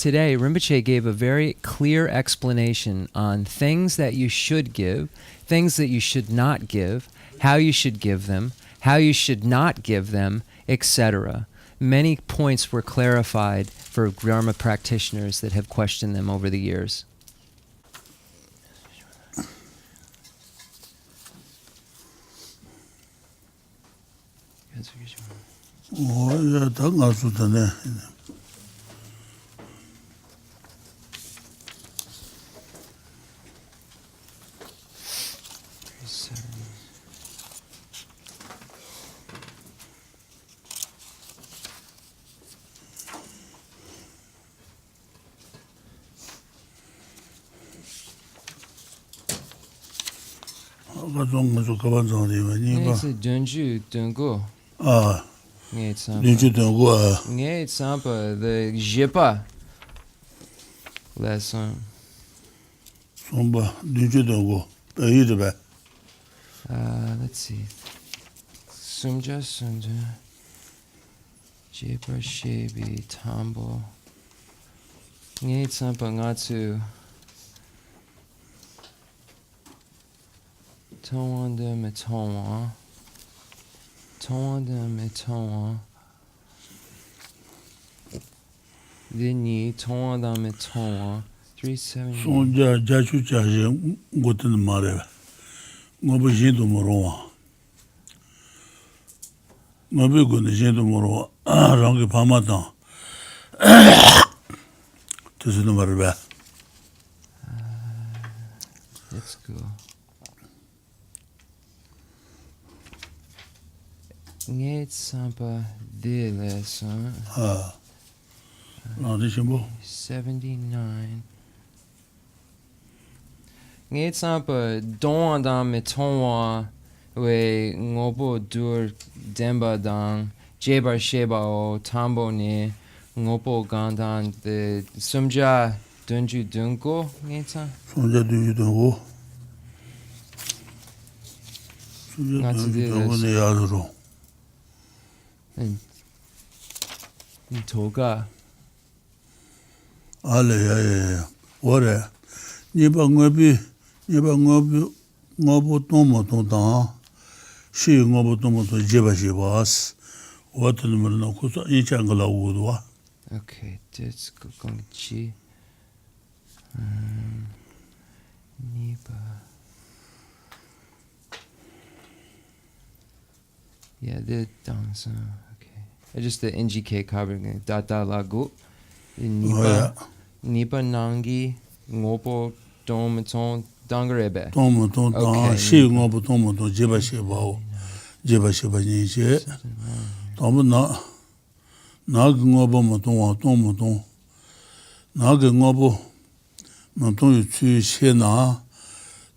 today, Rinpoche gave a very clear explanation on things that you should give, things that you should not give, how you should give them, how you should not give them, etc. Many points were clarified for Dharma practitioners that have questioned them over the years. The jipa lesson. Let's see. Sumja jipa shebi tambo. Nge sampa ngatsu. Tawanda metowa. Tawanda metowa. Dini tawanda metowa. 370. Sonja jachu chaje goten mare. Ngobu jindo morowa. Ngobu gone jindo morowa. Rangi pamatan. Tuzino marbe. Let's go. Nge sampa de lesson. 79. Nge sampa don dam metonwa we ngobo dur demba dang jebar sheba o tambo ne ngobo gandan the sumja dunju dunko nge sa. Sumja dunju dunko. Sumja dunju dunko ne yazuro. And toga. Ale ya. Ore. Niba ngobu tomo tonta. Shi ngobu tomo to jeba shebas. Watu numerno kusa inchangala udwa. Okay, that's going chi. Niba. Yeah, the dansa. Okay. Just the NGK covering data lagu. Nipa nangi ngopo tomaton dangarebe. Tomaton dan shi ngopo tomaton jeba sheba. Jeba sheba niche. Tomna nag ngopo moton tomaton. Nag ngopo moton tu shena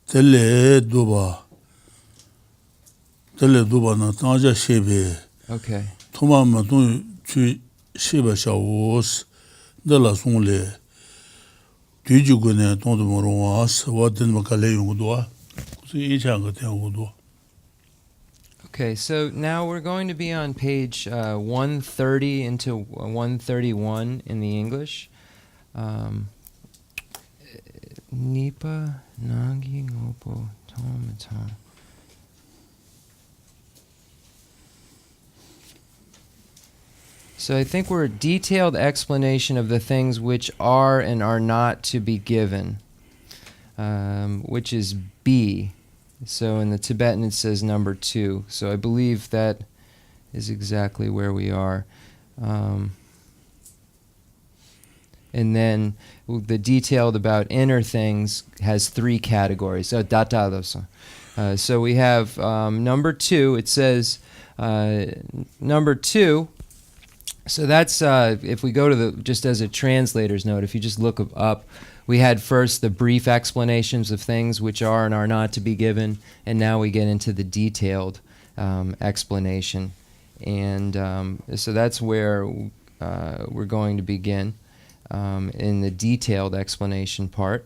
tele duba na tanja shebe. Okay. Toma moton tu sheba shawos de la sonle. Tuju gone ton de moros waten makale yungdwa. Si ichanga te yungdwa. Okay, so now we're going to be on page 130 into 131 in the English. Nipa nangi ngopo tomaton. So I think we're a detailed explanation of the things which are and are not to be given, which is B. So in the Tibetan it says number 2. So I believe that is exactly where we are. And then the detailed about inner things has 3 categories. So so we have number 2. It says number 2. So that's, if we go to the, just as a translator's note, if you just look up, we had first the brief explanations of things which are and are not to be given, and now we get into the detailed explanation. And so that's where we're going to begin, in the detailed explanation part.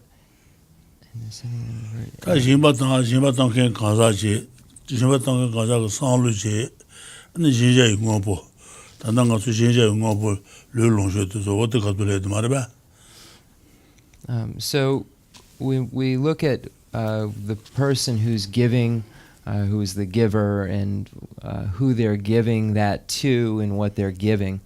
So we look at the person who's giving, who is the giver, and who they're giving that to and what they're giving.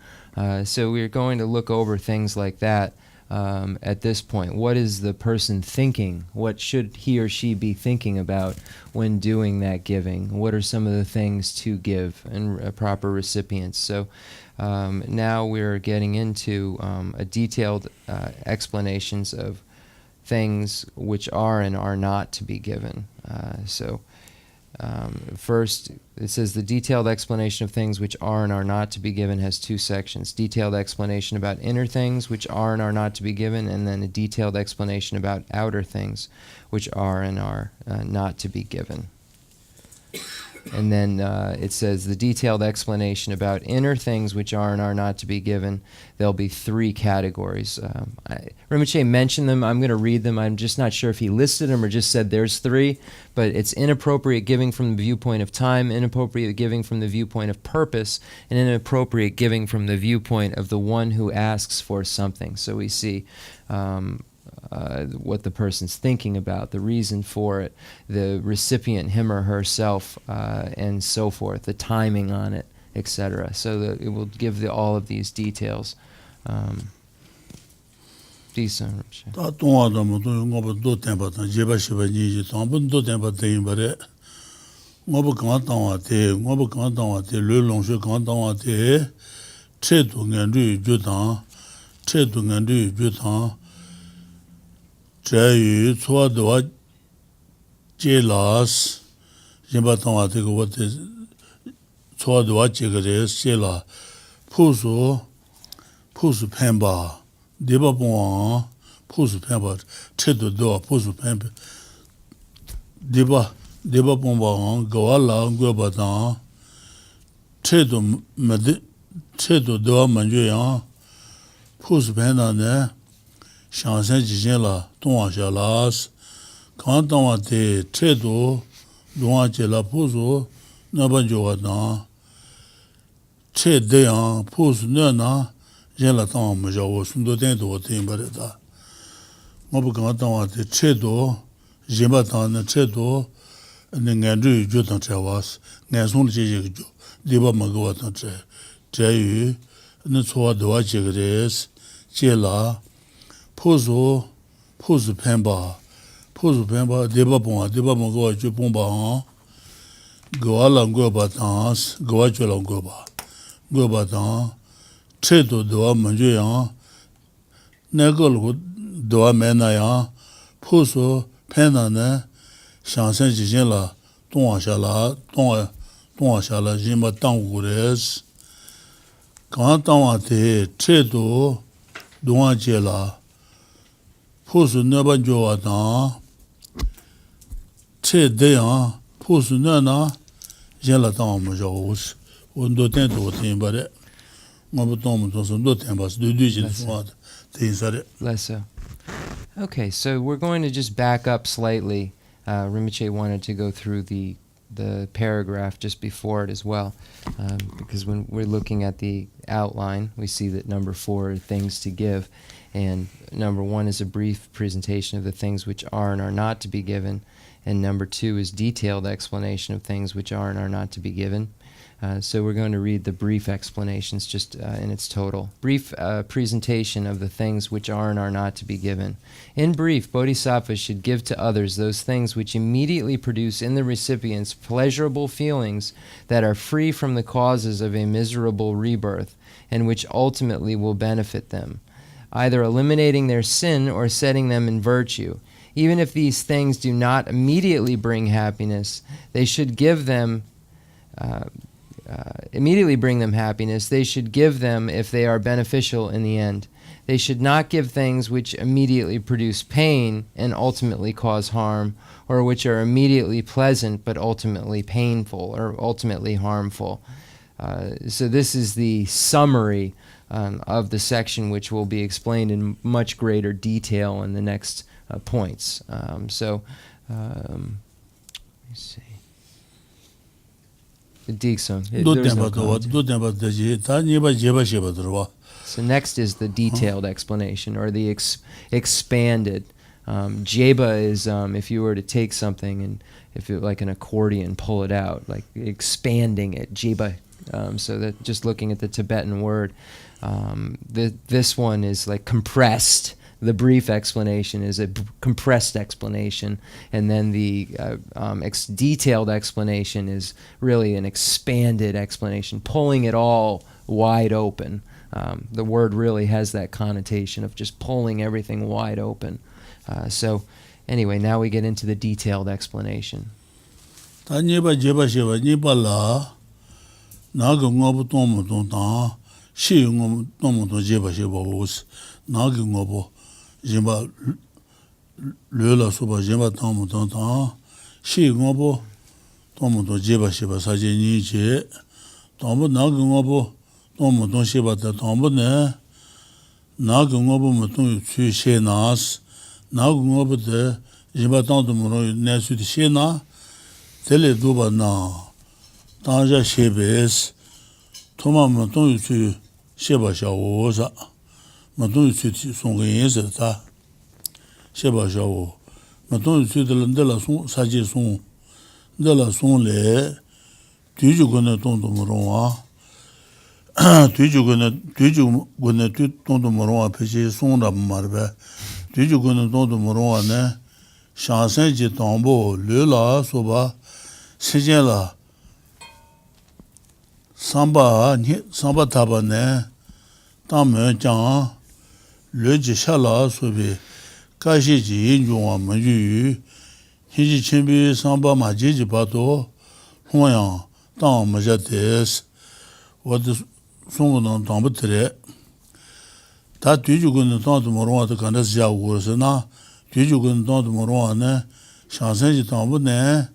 So we're going to look over things like that at this point. What is the person thinking? What should he or she be thinking about when doing that giving? What are some of the things to give and proper recipients? So now we're getting into a detailed explanations of things which are and are not to be given. First, it says the detailed explanation of things which are and are not to be given has two sections. Detailed explanation about inner things which are and are not to be given, and then a detailed explanation about outer things which are and are not to be given. And then it says the detailed explanation about inner things which are and are not to be given. There'll be three categories. Rinpoche mentioned them. I'm going to read them. I'm just not sure if he listed them or just said there's three. But it's inappropriate giving from the viewpoint of time, inappropriate giving from the viewpoint of purpose, and inappropriate giving from the viewpoint of the one who asks for something. So we see what the person's thinking about, the reason for it, the recipient, him or herself, and so forth, the timing on it, etc. So that it will give all of these details. These are Jayu Tsua Dwa Jelas Jimba Tangwa Teka Wat Tsua Dwa Jegres Jela Pusu Pemba Deba Pongwa Pusu Pemba Chetu Dwa Pusu Pemba Deba Pongwa Gawala Gweba Tang Chetu Dwa Manjuyang Pusu Pemba Ne Shansen Jijin La Tongwa Shalas Kan Tangwa Te Chetu Dwa Jela Pusu Naban Jowa Tang Che Deyang Pusu Nena Jela Tangwa Majawo Sundo Den Do Ten Bareta Ngobu Kan Tangwa Te Chetu Jimba Tang Chetu Ngan Ru Ju Tang Chawas Ngan Song Jeje Ju Deba Magawa Tang Che Jayu Ntsua Dwa Jegres Jela Pusu Pemba Deba Ponga Deba Magawa Ju Pomba Gawa La Gweba Tans Gawa Ju La Gweba Tang Chetu Dwa Manju Yang Negol Dwa Mena Yang Pusu Pena Ne Shansen Jijin La Tongwa Shala Jimba Tang Ures Kan Tangwa Te Chetu Dwa Jela Pusu Neba Jowa Tang Che Deyang Pusu Nena Jela Tang Majawus Undo Ten Do Ten Bare Mabu Tom Tosun Do Ten Bas Do Jin Swat Ten Sare Lesso. Okay, so we're going to just back up slightly. Rinpoche wanted to go through the paragraph just before it as well, because when we're looking at the outline, we see that number 4 are things to give, and number 1 is a brief presentation of the things which are and are not to be given, and number 2 is detailed explanation of things which are and are not to be given. So we're going to read the brief explanations just in its total. Brief presentation of the things which are and are not to be given. In brief, bodhisattvas should give to others those things which immediately produce in the recipients pleasurable feelings that are free from the causes of a miserable rebirth, and which ultimately will benefit them, either eliminating their sin or setting them in virtue. Even if these things do not immediately bring happiness, they should give them happiness, they should give them if they are beneficial in the end. They should not give things which immediately produce pain and ultimately cause harm, or which are immediately pleasant but ultimately painful or ultimately harmful. So this is the summary of the section, which will be explained in much greater detail in the next points. Let me see. Do tempa daji, ta nipa jeba sheba dhruwa. So next is the detailed explanation, or the expanded. Jeba is if you were to take something and if it like an accordion, pull it out, like expanding it. Jeba. So that just looking at the Tibetan word, this one is like compressed. The brief explanation is a compressed explanation, and then the detailed explanation is really an expanded explanation, pulling it all wide open. The word really has that connotation of just pulling everything wide open. So anyway, now we get into the detailed explanation. Jimba Lula Suba Jimba Tomu Tontan, Shi Ngobo, Tomu to Jiba Shiba Saji Niche, Tomu Nagungobo, Tomu Don Shiba the Tombo Ne, Nagungobo Mutu Chu Shenas, Nagungobo de Jimba Tontumuro Nesu Shena, Tele Duba Na, Tanja Shebes, Toma Mutu Chu Shiba Shawosa. Matung yu chu song yin se ta sheba shao matung yu chu de la song sa ji song de la song le du ju gun de dong dong rong wa du ju gun de dong dong rong wa pe ji song da ma ba du ju gun de dong dong rong wa ne shan sen ji dong bo le la so ba se jian la samba ta ba ne dang me jiang le Geshe Lharampa subi Geshe ji yinjungwa menju hiji chenbi samba ma jeji bato hongyang dang maja des wadi songu nang dangba tere ta duju gun dang du morongwa de kanda siya wu se na duju gun dang du morongwa ne shangsen ji dangba ne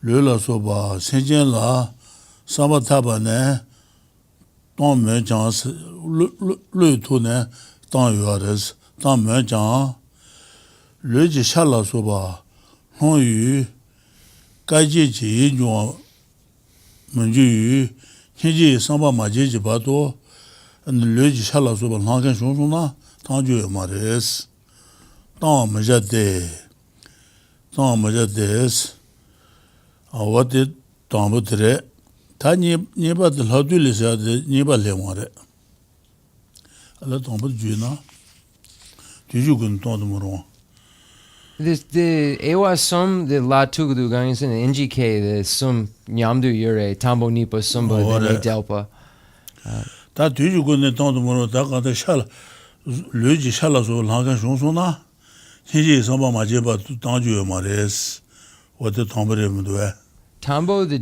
le la soba senjian la samba taba ne dang me jang le tu ne dang yuares, dang me jang, le Geshe Lharampa soba, hong yu, gai ji ji yunwa, men ju yu, hen ji samba ma ji ji ba do, le Geshe Lharampa soba, lang kan shong shong na, dang ju yu ma res, dang me ja des, awa de dang bu tere, ta nye ba de la du li se ya de, nye ba le ma re. Ala tomba juna juju gun ton moro The ewa sum the la tu du gangs in NGK the sum nyamdu yure tambo nipa sumba the delpa ta juju gun ton moro ta ka ta shala le ji shala so la ga shong so na ji samba ma je ba tang ju ma res wo de tomba re mu de tambo the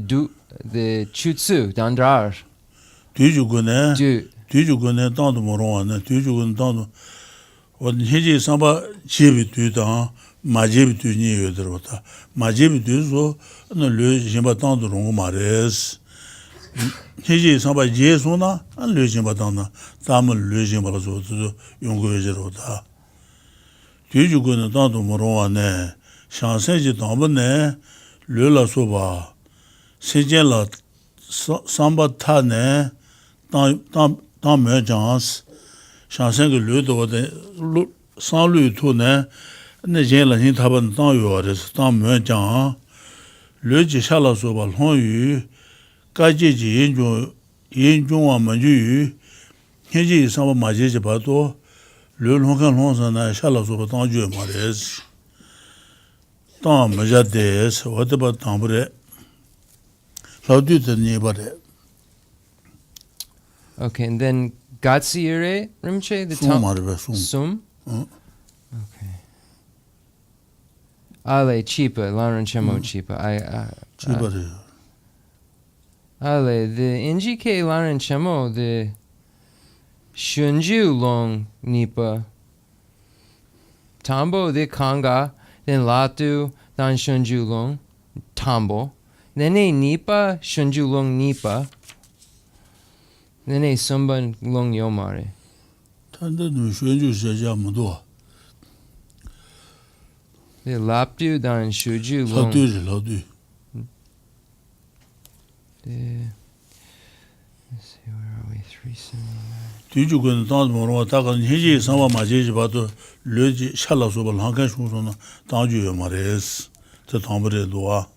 chutsu dandrar juju gun Tuju gun dang du moro na tuju gun dang wo hiji samba jebi tu dang ma jebi tu ni yo de rota ma jebi tu so no le jimba dang du rong ma res hiji samba je so na an le jimba dang na dam le jimba la so tu yong go je rota tuju gun dang du moro na shang sen ji dang ba ne le la so ba se je la samba ta ne dang me jans shangsen ge lu do de san lu tu ne ne jian la hin ta ban dang yu de dang me jang le ji sha la so ba hong yu ga ji ji yin zhong wa men ju yu hin ji san ba ma ji ji ba do le long kan long san na sha la so ba dang ju ma de dang me ja de wo de ba dang bu de lao du de ni ba de. Okay, and then Gatsuyure Rinpoche, the Sum? Okay. Ale Chipa, Lanran Chenmo Chipa. Ale, the NGK Lanran Chenmo, the Shunju Long Nipa. Tambo, the Kanga, then Latu, Dan Shunju Long, Tambo. Then a Nipa, Shunju Long Nipa. Then a Sumban Long Yomare. Tanda no Shunju Shaja Mudo. The Lapdu Dan Shuju Long. Laudu. Let's see, where are we through? 뒤죽은 당도 다가 해지 상와 맞지 봐도 르지 샬라소발 한간 쇼소나 당주여 말레스 저 당버레도와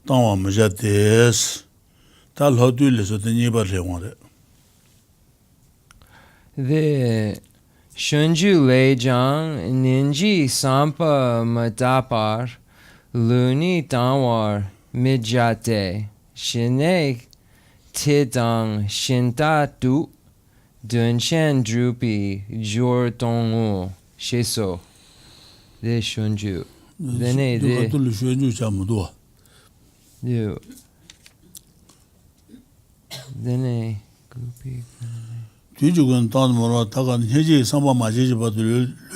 당와 마자데스 달호둘레서 되니버레원레 The Shunju Lejang Ninji Sampa Madapar Luni Danwar Mijate Shine Tidang Shinta Du Dunshan Drupi Jordongu Sheso De Shunju Dene de 그 쉐주 잠도 Du Dene Gupi 뒤죽은 당도 다가 해지 상와 맞지 봐도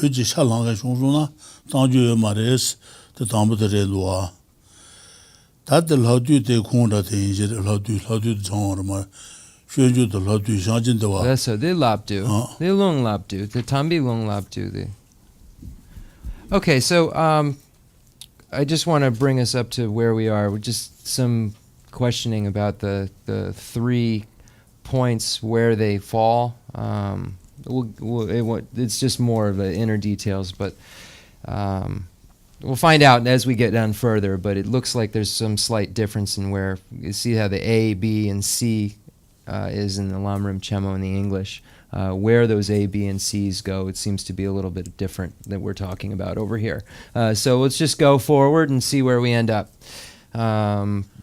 르지 샬랑가 쇼소나 당주여 말레스 저 당버레도와 다들 하두대 공라대 이제 하두 정어마 쉐주도 하두 샤진도와 That's so they labdu. They long labdu. The tambi long labdu. Okay, so I just want to bring us up to where we are. Just some questioning about the 3 points where they fall. It's just more of the inner details, but we'll find out as we get down further, but it looks like there's some slight difference in where you see how the A, B, and C is in the Lamrim, Chenmo, in the English. Where those A, B, and C's go, it seems to be a little bit different that we're talking about over here. So let's just go forward and see where we end up.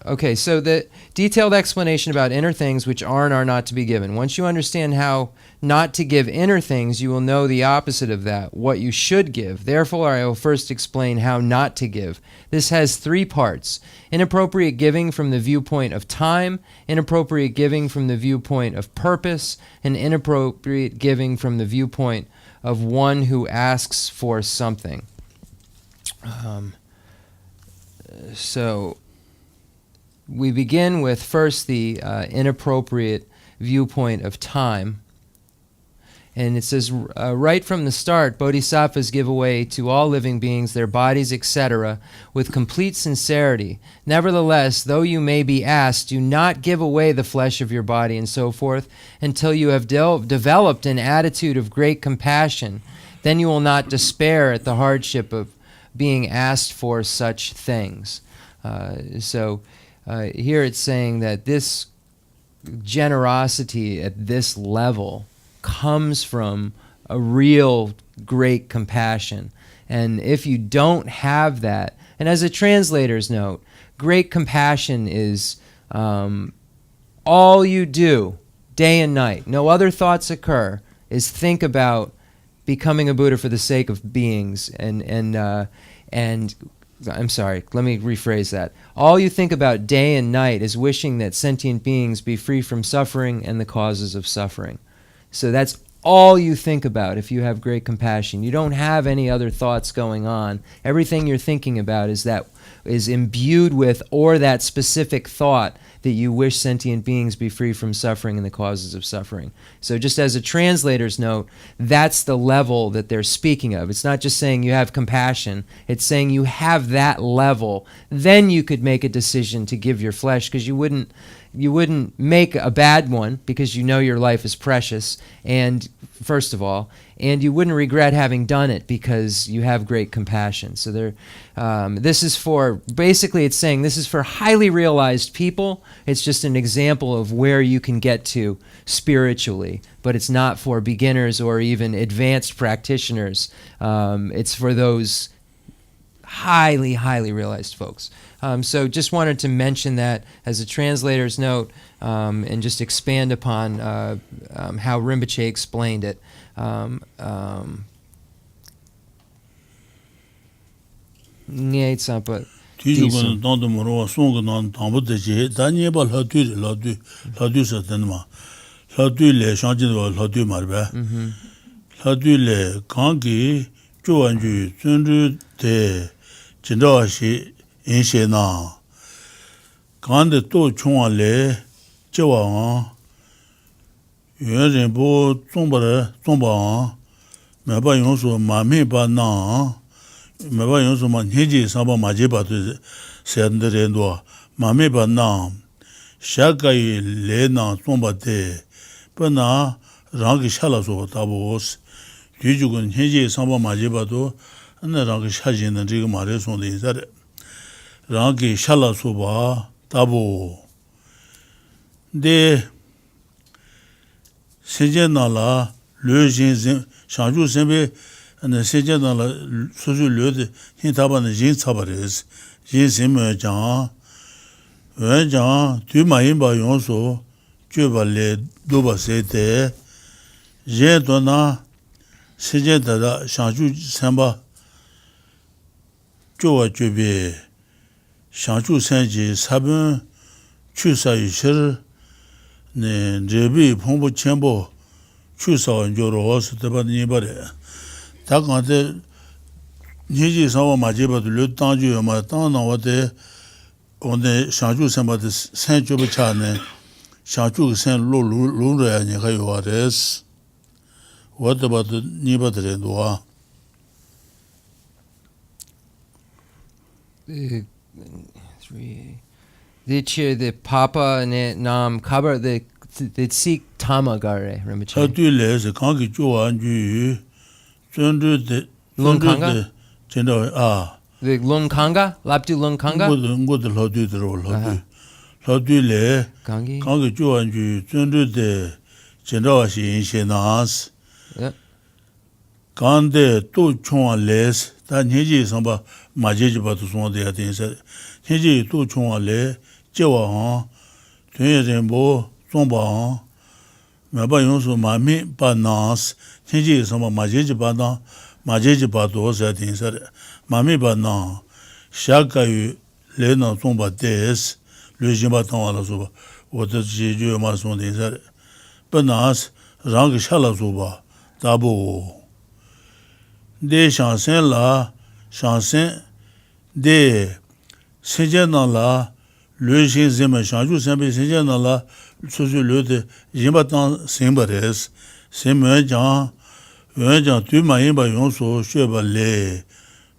Okay, so the detailed explanation about inner things which are and are not to be given. Once you understand how not to give inner things, you will know the opposite of that, what you should give. Therefore, I will first explain how not to give. This has 3 parts. Inappropriate giving from the viewpoint of time, inappropriate giving from the viewpoint of purpose, and inappropriate giving from the viewpoint of one who asks for something. So we begin with first the inappropriate viewpoint of time. And it says, right from the start, bodhisattvas give away to all living beings their bodies, etc., with complete sincerity. Nevertheless, though you may be asked, do not give away the flesh of your body and so forth until you have developed an attitude of great compassion. Then you will not despair at the hardship of being asked for such things. So here it's saying that this generosity at this level comes from a real great compassion. And if you don't have that, and as a translator's note, great compassion is all you do day and night, no other thoughts occur, is think about becoming a Buddha for the sake of beings. And I'm sorry, let me rephrase that. All you think about day and night is wishing that sentient beings be free from suffering and the causes of suffering. So that's all you think about if you have great compassion. You don't have any other thoughts going on. Everything you're thinking about is imbued with, or that specific thought that you wish sentient beings be free from suffering and the causes of suffering. So just as a translator's note, that's the level that they're speaking of. It's not just saying you have compassion. It's saying you have that level. Then you could make a decision to give your flesh, because you wouldn't make a bad one, because you know your life is precious, and first of all, and you wouldn't regret having done it because you have great compassion. So this is for, basically it's saying this is for highly realized people. It's just an example of where you can get to spiritually, but it's not for beginners or even advanced practitioners. It's for those highly, highly realized folks. So just wanted to mention that as a translator's note, and just expand upon how Rinpoche explained it. 뒤죽은 돈도 모르고 송은 담보듯이 다니에발 하두서 되는마 하두래 샹진도 하두 말배 하두래 강기 조안주 준주대 진도시 인세나 간데 또 총알래 저와 유연보 좀바 매바 용서 마음이 바나 매바 용서만 해지 사바 마제바도 세안들에도 마음이 바나 샤가이 레나 좀바데 Pena rangi shala so tabos. Jujugun henji samba majibado, and rangi shajin and rigmare son the inside. Rangi shala soba tabo. De Sejenala, le jin, Shanju Sembe, and the Sejenala, Suju Lud, Hintaban, Jin Sabares, Jin Sim Jan, Wen Jan, Tu Maimba Yonso, Jubale, Duba Sete, Jen Dona, Sejenta, Shanju Samba, Joa Jube, Shanju Senji, Sabun, Chusa Yishir, 네 제비 풍부 첨부 추서 조로스 대바니바레 다간데 니지 사와 마제바도 르탄주 마 땅나와데 온데 샤주 셈바데 센조부 차네 샤주 센 로로로야 니가 요아레스 와드바도 니바드레 노아 the Papa Nam Kabar the Sikh Tamagare Rinpoche. Adulese kangi joanju zundu de Lungkanga? Chenro The Lungkanga? Lapti Lungkanga? ngod lodu dro lodu le Kangi? kangi joanju zundu de Chenro xin xinas Yep. kande to chong les da nyeji samba majeji ba to son de atin sa nyeji to chong le jewa han tuen renbo zomba han ma ba yong so ma mi ba nas nyeji samba majeji ba na majeji ba do sa tin sa ma mi ba na sha ga yu le na zomba des le jin ba tan wala so ba wo de ji ju ma son de sa ba nas rang sha la so ba da bo de chansen la chansen de sejenan la le jin zema chanju sembe sejenan la soju le de yimatan sembares semwe jan tu ma yin ba yon so shue ba le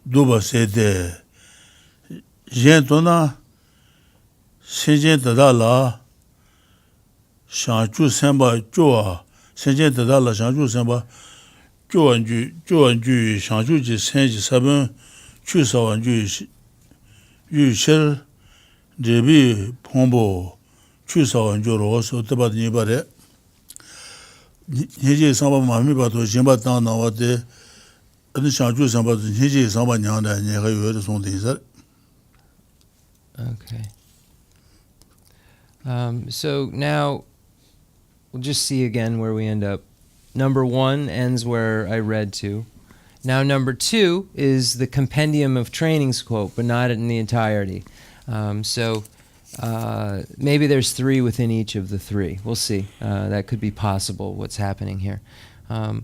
do ba se de jen tona sejen da la chanju semba joa sejen da la chanju semba 做完句上句的37去少完句预先这边碰不去少完句罗说对吧你把的你这上班妈咪把都先把当那我的那上句上班你这上班娘的你还有的送点事 Okay. So now we'll just see again where we end up. Number 1 ends where I read to. Now number 2 is the compendium of trainings quote, but not in the entirety. So maybe there's 3 within each of the 3. We'll see. That could be possible, what's happening here. So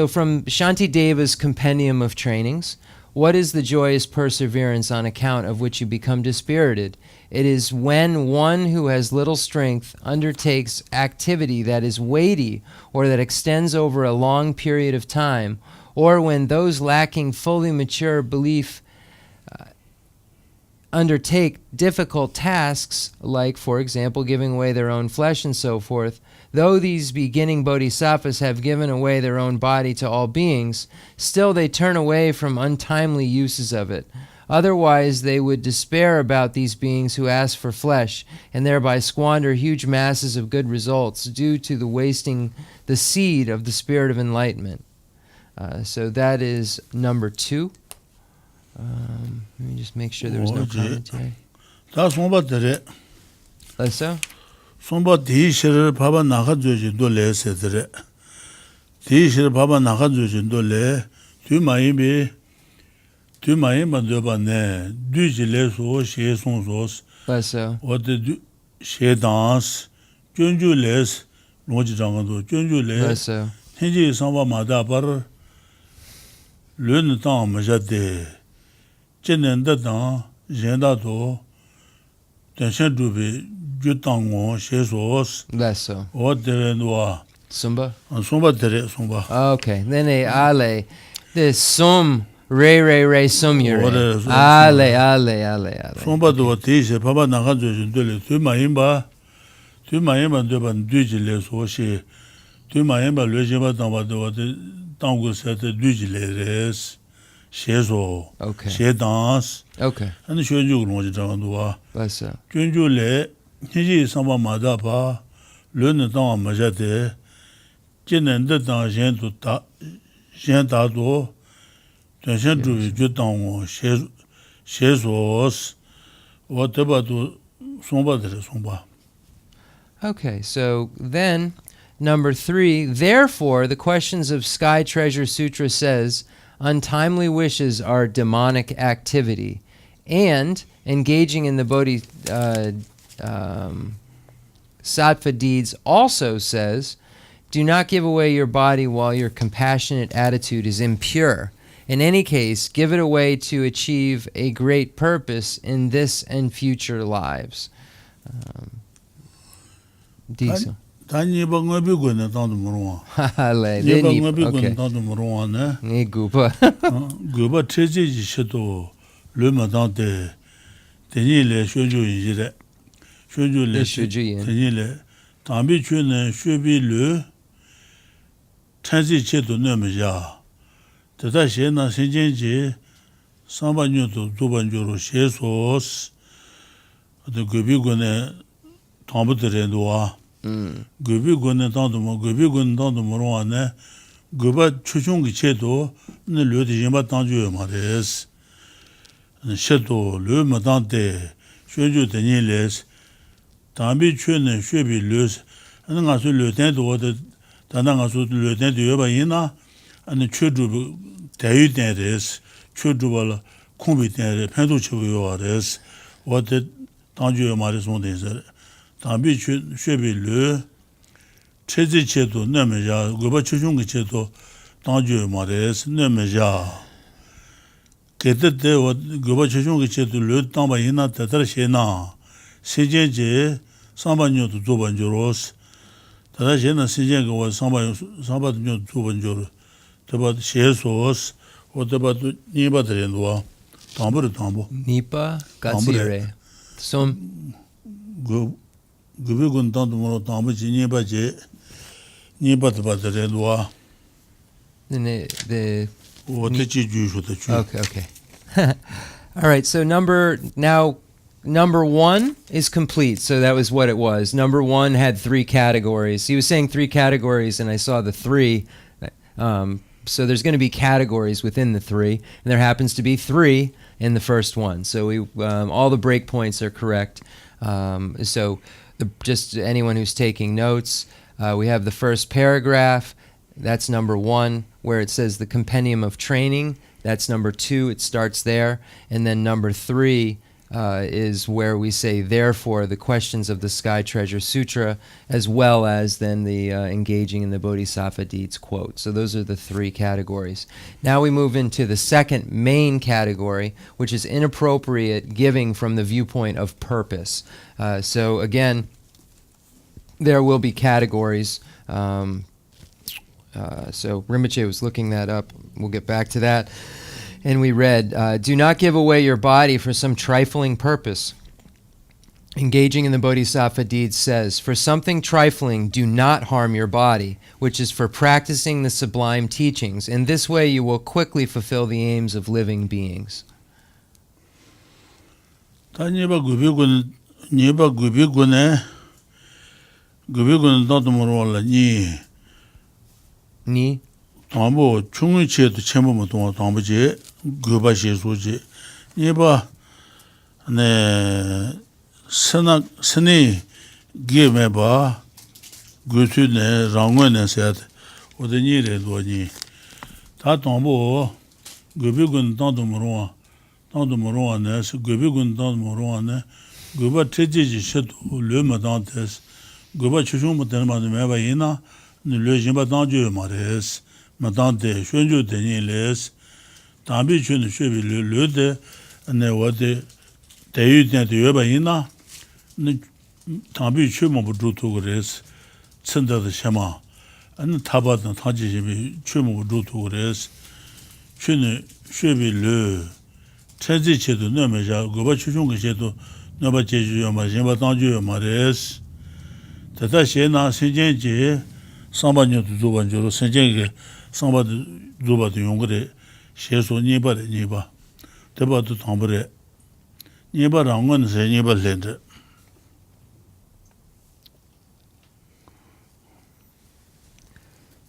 from Shantideva's compendium of trainings, what is the joyous perseverance on account of which you become dispirited? It is when one who has little strength undertakes activity that is weighty or that extends over a long period of time, or when those lacking fully mature belief undertake difficult tasks, like, for example, giving away their own flesh and so forth. Though these beginning bodhisattvas have given away their own body to all beings, still they turn away from untimely uses of it. Otherwise, they would despair about these beings who ask for flesh, and thereby squander huge masses of good results due to the wasting the seed of the spirit of enlightenment. So that is number 2. Let me just make sure there was no commentary. 다 송바들에 So? 송바 디시를 봐봐 나가줘지 돌레세들에 디시를 봐봐 나가줘지 돌레 뒤마이비 뒤마이만 되바네 뒤질레소 셰송소스 So? 어디 셰단스 쫀줄레스 노지장도 쫀줄레 So? 현지 상바마다 바르 르는당 마자데 젠nen다당 젠다도 대신두비 주당고 셰소스 So? 어데노아 Sumba? 송바데레 송바 Okay. Then ale. The sum. Re sum yure. Ore, Ale. 송바도 디시 봐봐 나가줘지 돌레 뒤마임바 Tu mayema de ban dujile so she tu mayema le jeba tamba de tango set dujile res shezo Okay. she dans Okay. and shwenju no ji dang do Bless up. junju le ji samba ma da ba le ne dang ma ja de jinen de dang xian du da xian da do de xian du ju dang wo shezo wo de ba du songba de songba. Okay, so then number 3, therefore the questions of Sky Treasure Sutra says untimely wishes are demonic activity, and engaging in the Bodhisattva deeds also says, do not give away your body while your compassionate attitude is impure. In any case, give it away to achieve a great purpose in this and future lives. Diesel. Tani ba ngobi go na tang mo ro. Hale, Ni ba then ngobi go okay. na tang mo ro ne. Ni gupa. Go ba treji ji shedo le ma dang de ni le shwenju yi de. Shwenju le ni le dang bi chue ne shue bi le treji che do ne me ja. De da xie na xin jian ji san ba nyu do du ban ju ro xie so de go bi go ne tang bu de ren do wa. Gobi gun dang mo ro ne goba chuchung gi chedo ne le de yima dang ju ma des ne shedo le ma dang de shue de ni les dang bi chue ne shue bi le ne nga su le den do de da nga su le den de ba yin na ne chue du de yu den des chue du ba la kong bi den de pen du chu yo des wo de dang ju ma de son de 담비 쉐빌르 체지체도 내면자 고바 추중의 체도 당주 말에서 내면자 그때때 고바 추중의 체도 르 당바 이나 다다시나 세제제 상반료도 두 번조로스 다다시나 세제가 와 상반료 두 번조로 더바 셰소스 오더바도 니바들엔도와 담부르 담부 Nipa Gatsire. Some Gubigun tanto moro tambo ji nipa je nipa de badere doa the o te chi ju shu te chu. Okay. All right, so number 1 is complete. So that was what it was. Number 1 had 3 categories. He was saying 3 categories, and I saw the 3. So there's going to be categories within the 3, and there happens to be 3 in the first one. So we all the breakpoints are correct. So just anyone who's taking notes, we have the first paragraph. That's number 1, where it says the compendium of training. That's number 2. It starts there. And then number 3 is where we say, therefore, the questions of the Sky Treasure Sutra, as well as then the engaging in the Bodhisattva deeds quote. So those are the 3 categories. Now we move into the second main category, which is inappropriate giving from the viewpoint of purpose. So again, there will be categories. So Rinpoche was looking that up. We'll get back to that. And we read, do not give away your body for some trifling purpose. Engaging in the Bodhisattva deeds says, for something trifling, do not harm your body, which is for practicing the sublime teachings. In this way, you will quickly fulfill the aims of living beings. Ni? Tambo chungui che to chenmo mo tong tambo je goba she so je niba ne sene ge me ba go tu ne rangwe ne set o de ni re do ni ta tambo gobi gun tang do mo ro ne so gobi gun tang mo ro ne goba treji ji she to le ma dang tes goba chuchung mo de ma me ba ina ne le jin ba dang ju ma res Madante, Shunju Deni Les, Tambi Chun Shubi Lude, and then what the Dayu Dent Yubaina, Tambi Chumo Drutu Res, Senda the Shema, and Tabat and Taji Chumo Drutu Res, Chun Shubi Lu, Trenzi Chetu no Meja, Goba Chuchung Chetu, Nova Jeju Majima Tanju Mares, Tata Shena Senji Sambanya to Zubanjo, Senjeng Samba Zuba to Yongre, Sheso Niba, Teba to Tambre, Niba Rangan, Niba Lender.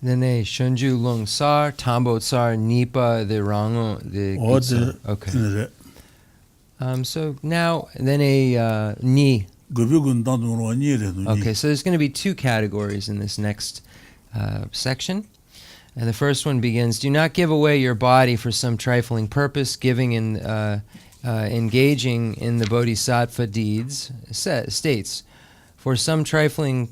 Then a Shunju Lung Sar, Tambo Tsar, Nipa, the Rango, the Gitsar. Okay. So now, then a Ni. Okay, so there's going to be two categories in this next section. And the first one begins, do not give away your body for some trifling purpose, giving in, engaging in the bodhisattva deeds, states, for something trifling,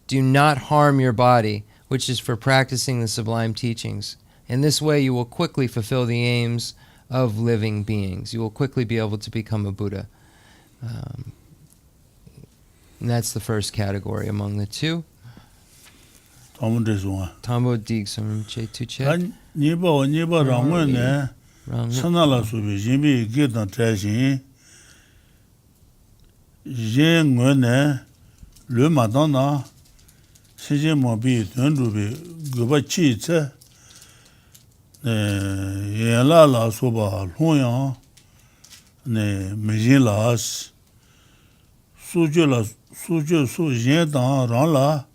do not harm your body, which is for practicing the sublime teachings. In this way, you will quickly fulfill the aims of living beings. You will quickly be able to become a Buddha. And that's the first category among the two. Tambo Digsum Che Tuche. Niba Ramone, Sanala Subi, Jimmy Gitan Trashing, Jean Gwene, Le Madonna, Sijin Mobi, Tundubi, Gubachi, Yela La Soba, Huyan, Mijin Las, Suju Su Jendan, Ranla,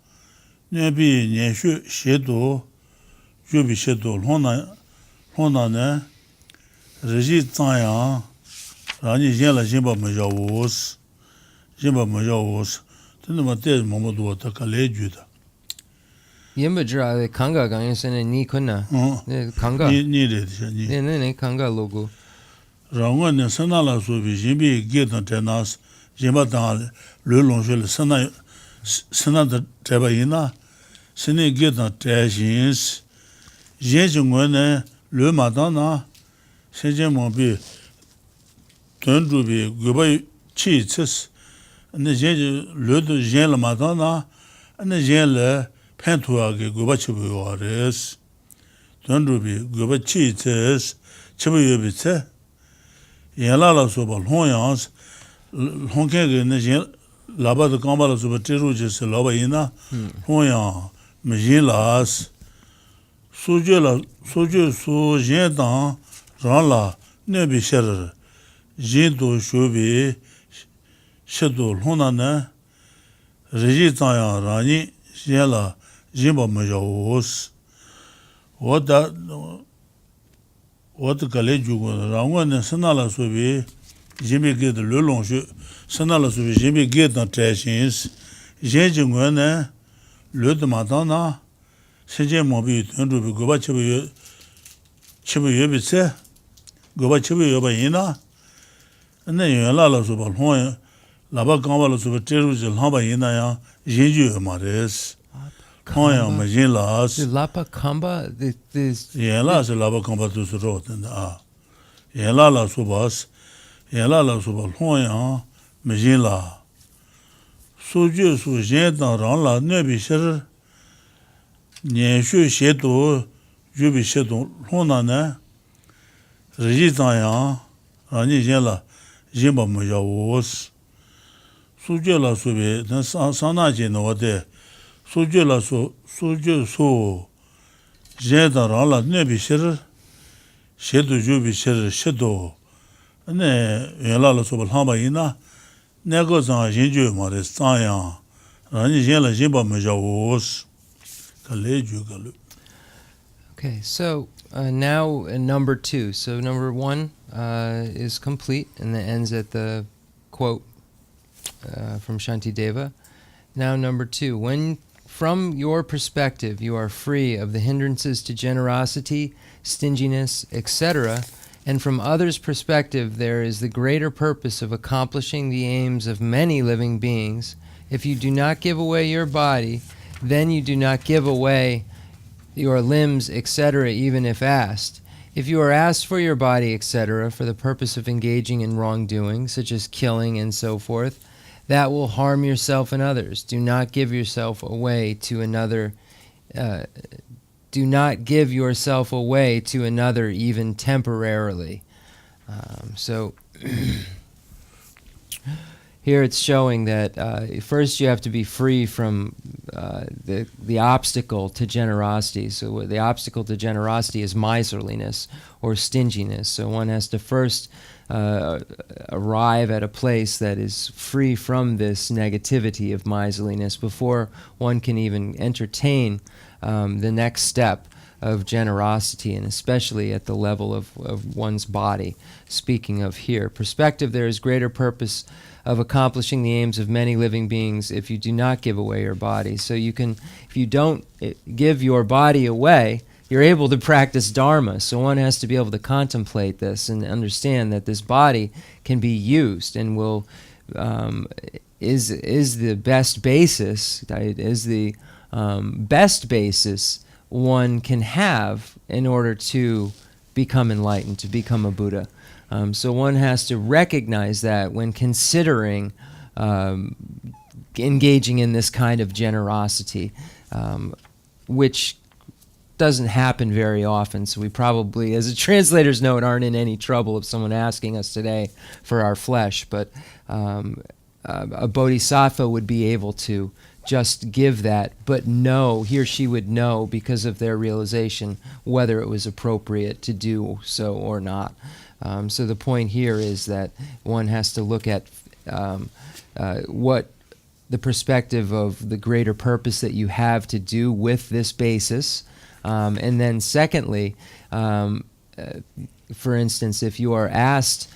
Nebi Neshu Shedo, Jubi Shedo, Hona, Resides Tayan, Rani Jela Jimba Majawos, Tinamate Momodo Takale Juda. Yimbadra, the Kanga Gangas and Ni Kuna. The Kanga. Needed. Then Kanga logo. Rangon and Sanala Subi, Jimmy Gitan Tenas, Jimbadan, Lulonjel, Senata Tebaina, Sene Gitan Trashins, Jenjungwene, Le Madonna, Senjamobi, Tundubi, Gubai Cheats, and the Jen Ludu Jen Madonna, and the Jen Pentuagi Gubachibuares, Tundubi, Gubachites, Chibuyubite, Yelala Soba, Hoyans, Honking, Laba the Kambala Soba Tirujas, Labaina, Hoyan, Majilas, Suju Su Jendan, Ranla, Nebi Sher, Jindu Shubi, Shedul Honana, Regitayan Rani, Jela, Jimba Majawos. What the college you go around and Sanala Subi, Jimmy get the Lulon, Sanala Subi, Jimmy get the trashings, Jenjungwene, Lud Madonna, Sejem Mobi, Tundu, Gobachibuyubitse, Gobachibuyubaina, and then you allow us about Hoya, Laba Kambala Subi, Lhabaina, Jinju Mares. Hoya, Majilas. The Lapa Kamba, this. Yela is a Laba Kamba to the road and Yela La Subas, Yela La Subal Hoya, Majila. Suju Su Jendan Ranla, Nebi Sher, Nienshu Shetu, Jubi Shetu, Honana, Regitayan, Rani Jela, Jimba Majawos, Suju La Subi, then Sanaji no de. Suju Su Jendan Ranla, Nebi Sher, Shetu Jubi Sher, Shetu, and Yela La Subal Hamaina. Negozan Jinju Maris Tayan, Rani Jela Jimba Majawos, Kaleju Galu. Okay, so now number two. So number one is complete, and it ends at the quote from Shantideva. Now number two, when from your perspective you are free of the hindrances to generosity, stinginess, etc., and from others' perspective, there is the greater purpose of accomplishing the aims of many living beings. If you do not give away your body, then you do not give away your limbs, etc., even if asked. If you are asked for your body, etc., for the purpose of engaging in wrongdoing, such as killing and so forth, that will harm yourself and others. Do not give yourself away to another. Do not give yourself away to another even temporarily. So here it's showing that first you have to be free from the obstacle to generosity. So the obstacle to generosity is miserliness or stinginess. So one has to first arrive at a place that is free from this negativity of miserliness before one can even entertain the next step of generosity, and especially at the level of one's body. Speaking of here, perspective, there is greater purpose of accomplishing the aims of many living beings if you do not give away your body. So you can, if you don't give your body away, you're able to practice Dharma. So one has to be able to contemplate this and understand that this body can be used and will is the best basis, is the best basis one can have in order to become enlightened, to become a Buddha. So one has to recognize that when considering engaging in this kind of generosity, which doesn't happen very often. So we probably, as a translator's note, aren't in any trouble of someone asking us today for our flesh. But a bodhisattva would be able to just give that, but know, he or she would know because of their realization whether it was appropriate to do so or not. So the point here is that one has to look at what the perspective of the greater purpose that you have to do with this basis. And then secondly, for instance, if you are asked,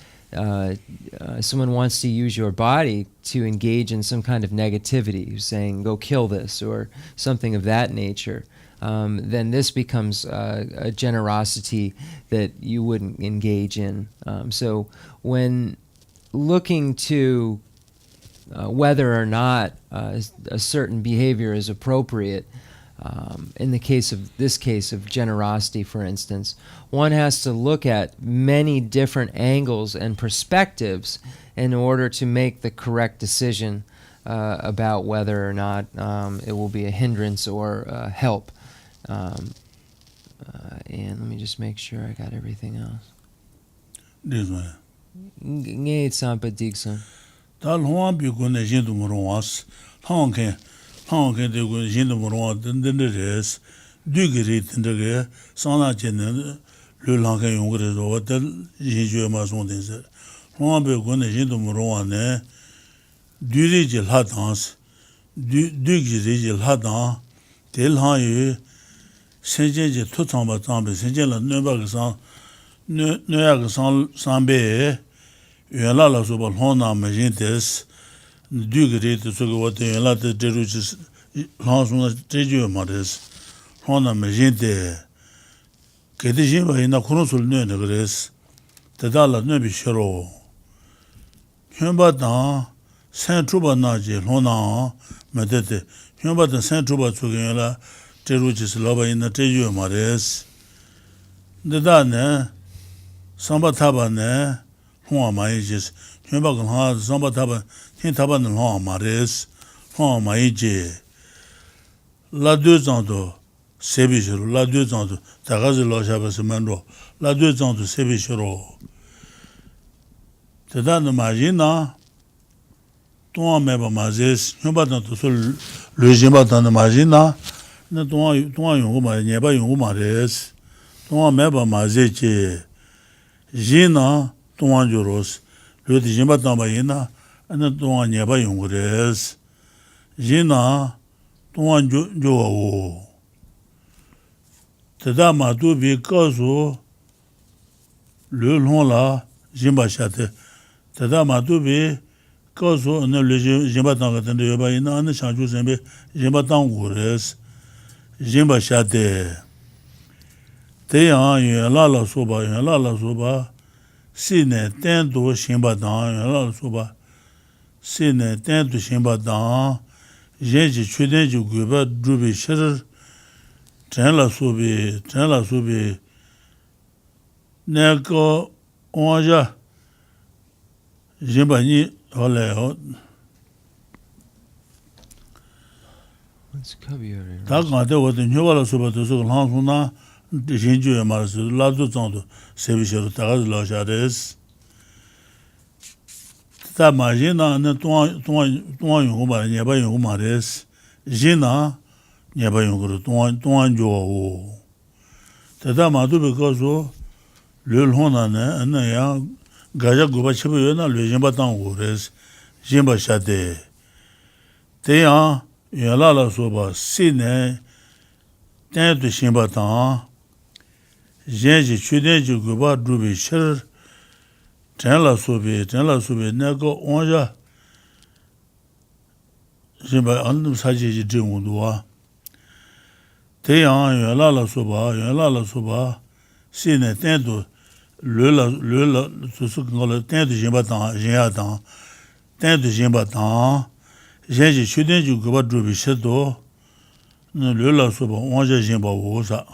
someone wants to use your body to engage in some kind of negativity, saying, go kill this, or something of that nature, then this becomes a generosity that you wouldn't engage in. So when looking to whether or not a certain behavior is appropriate, in the case of generosity, for instance, one has to look at many different angles and perspectives in order to make the correct decision about whether or not it will be a hindrance or help. And let me just make sure I got everything else. This one. Ngay tsampa digson. Dal huan bi gun ne jin du mo was. Hong ke de gun jin du mo den res. Du ge ri den de sa na chen ne le lang ke yong ge ro de yin jue ma son den se. Huan bi gun ne jin du mo ne du ri je la dans. Du ge ri je la dans. Del han yu sentient je tout en battant be sentient la ne ba ge san ne ya ge san be yela la so ba hona ma jin des du ge ri de so ge wa de yela de ru ji lan so na de ju ma des hona ma jin de ge de jin ba ina kono sul ne ne gres de da la ne bi shiro hyun ba da san tru ba na je hona ma de de hyun ba da san tru ba so ge yela de ru ji la ba ina de ju ma des de da ne samba ta ba ne hua ma yi jis hyun ba gan ha samba ta ba hin ta ba ne hua ma res hua ma yi ji la 2 ans do sebi shiro la 2 ans do ta ga zi lo sha ba se man ro la 2 ans do sebi shiro te da ne ma ji na ton me ba ma zes hyun ba dan to so le jin ba dan ma ji na ne ton yong ma ne ba yong ma res ton me ba ma ze ji jina ton joros le di jin ba dan ba ina ne ton ne ba yong res jina ton jo wo te da ma du bi ka zo le long la jin ba sha te da ma du bi ka zo ne le jin ba dan ga de ba ina ne sha ju sen be jin ba dan wo res jin ba sha te yang yun la la so ba si ne ten do shin ba dan yun la so ba si ne ten do shin ba dan yen ji chu den ji gu ba du bi shir chen la so bi ne ko on ja jin ba ni ho le ho Let's cover it. ta ga de wo de nyu ba la so ba de so lang so na de jin ju ma so la do zong do se bi shiro ta ga la sha des Ta ma jina na tuan yung ba nyeba yung ma res. Jina nyeba yung tuan jo wo. Ta ma du because le hona na na ya gaja goba chibu yo na le jimba tang wo res. Jimba shade. Te ya la la so ba si ne ten de jimba tang. Jenji chuden ji goba drubi shir. Tenla sobe nago onja jimba andum saji ji dingudwa te yang la soba sine tendo le su ngol tendo jimba ta jiya ta tendo jimba ta jeji chuden ju goba drubi shedo le la soba onja jimba wosa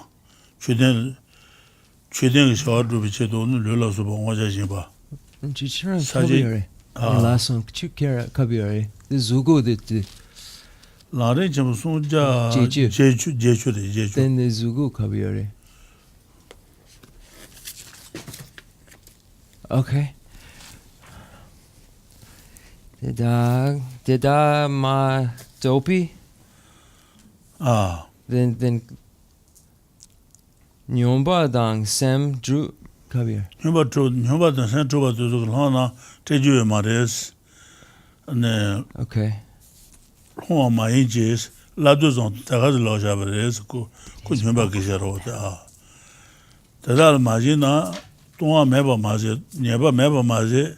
chuden sha drubi shedo le la soba onja jimba Chichara kabiyore. Lasong chukera kabiyore. The zugu the Lare Jamsunja Jechu. Then the zugu kabiyore. Okay. Dida ma dopi? Then Nyomba dang sem dru kabiyore. Nyumba dan sen chuba tuzu lana tejuwe mares ne huwa ma injis labdu zon tagazi lao shabares ku nyumba kisharo ta tada maji na tunga meba maji nyeba meba maji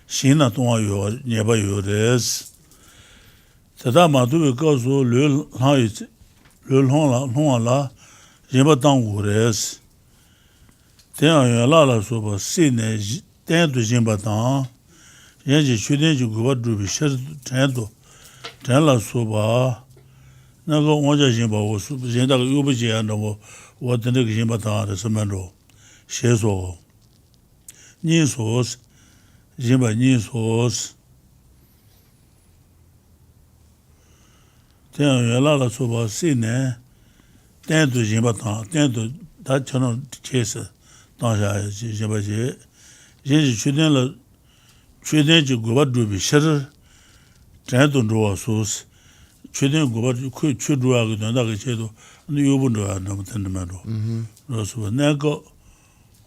shina tunga yo nyeba yo res tada maduwe kazu lul hong la nyeba tangu res Tenga la soba sine tendo jimba tang yenji chuden ju goba drubi sher tendo tenla soba nago onja jimba wo jenda yubu jiya no wo tende jimba tang de semendo sheso ni sos jimba ni sos tenga la soba sine tendo jimba tang tendo da chono chese 당샤 제바제 제지 최대는 고바 두비 셔 자도 로소스 최대는 고바 그 최루하고 된다고 제도 요분도 안 너무 된다면로 로소 내가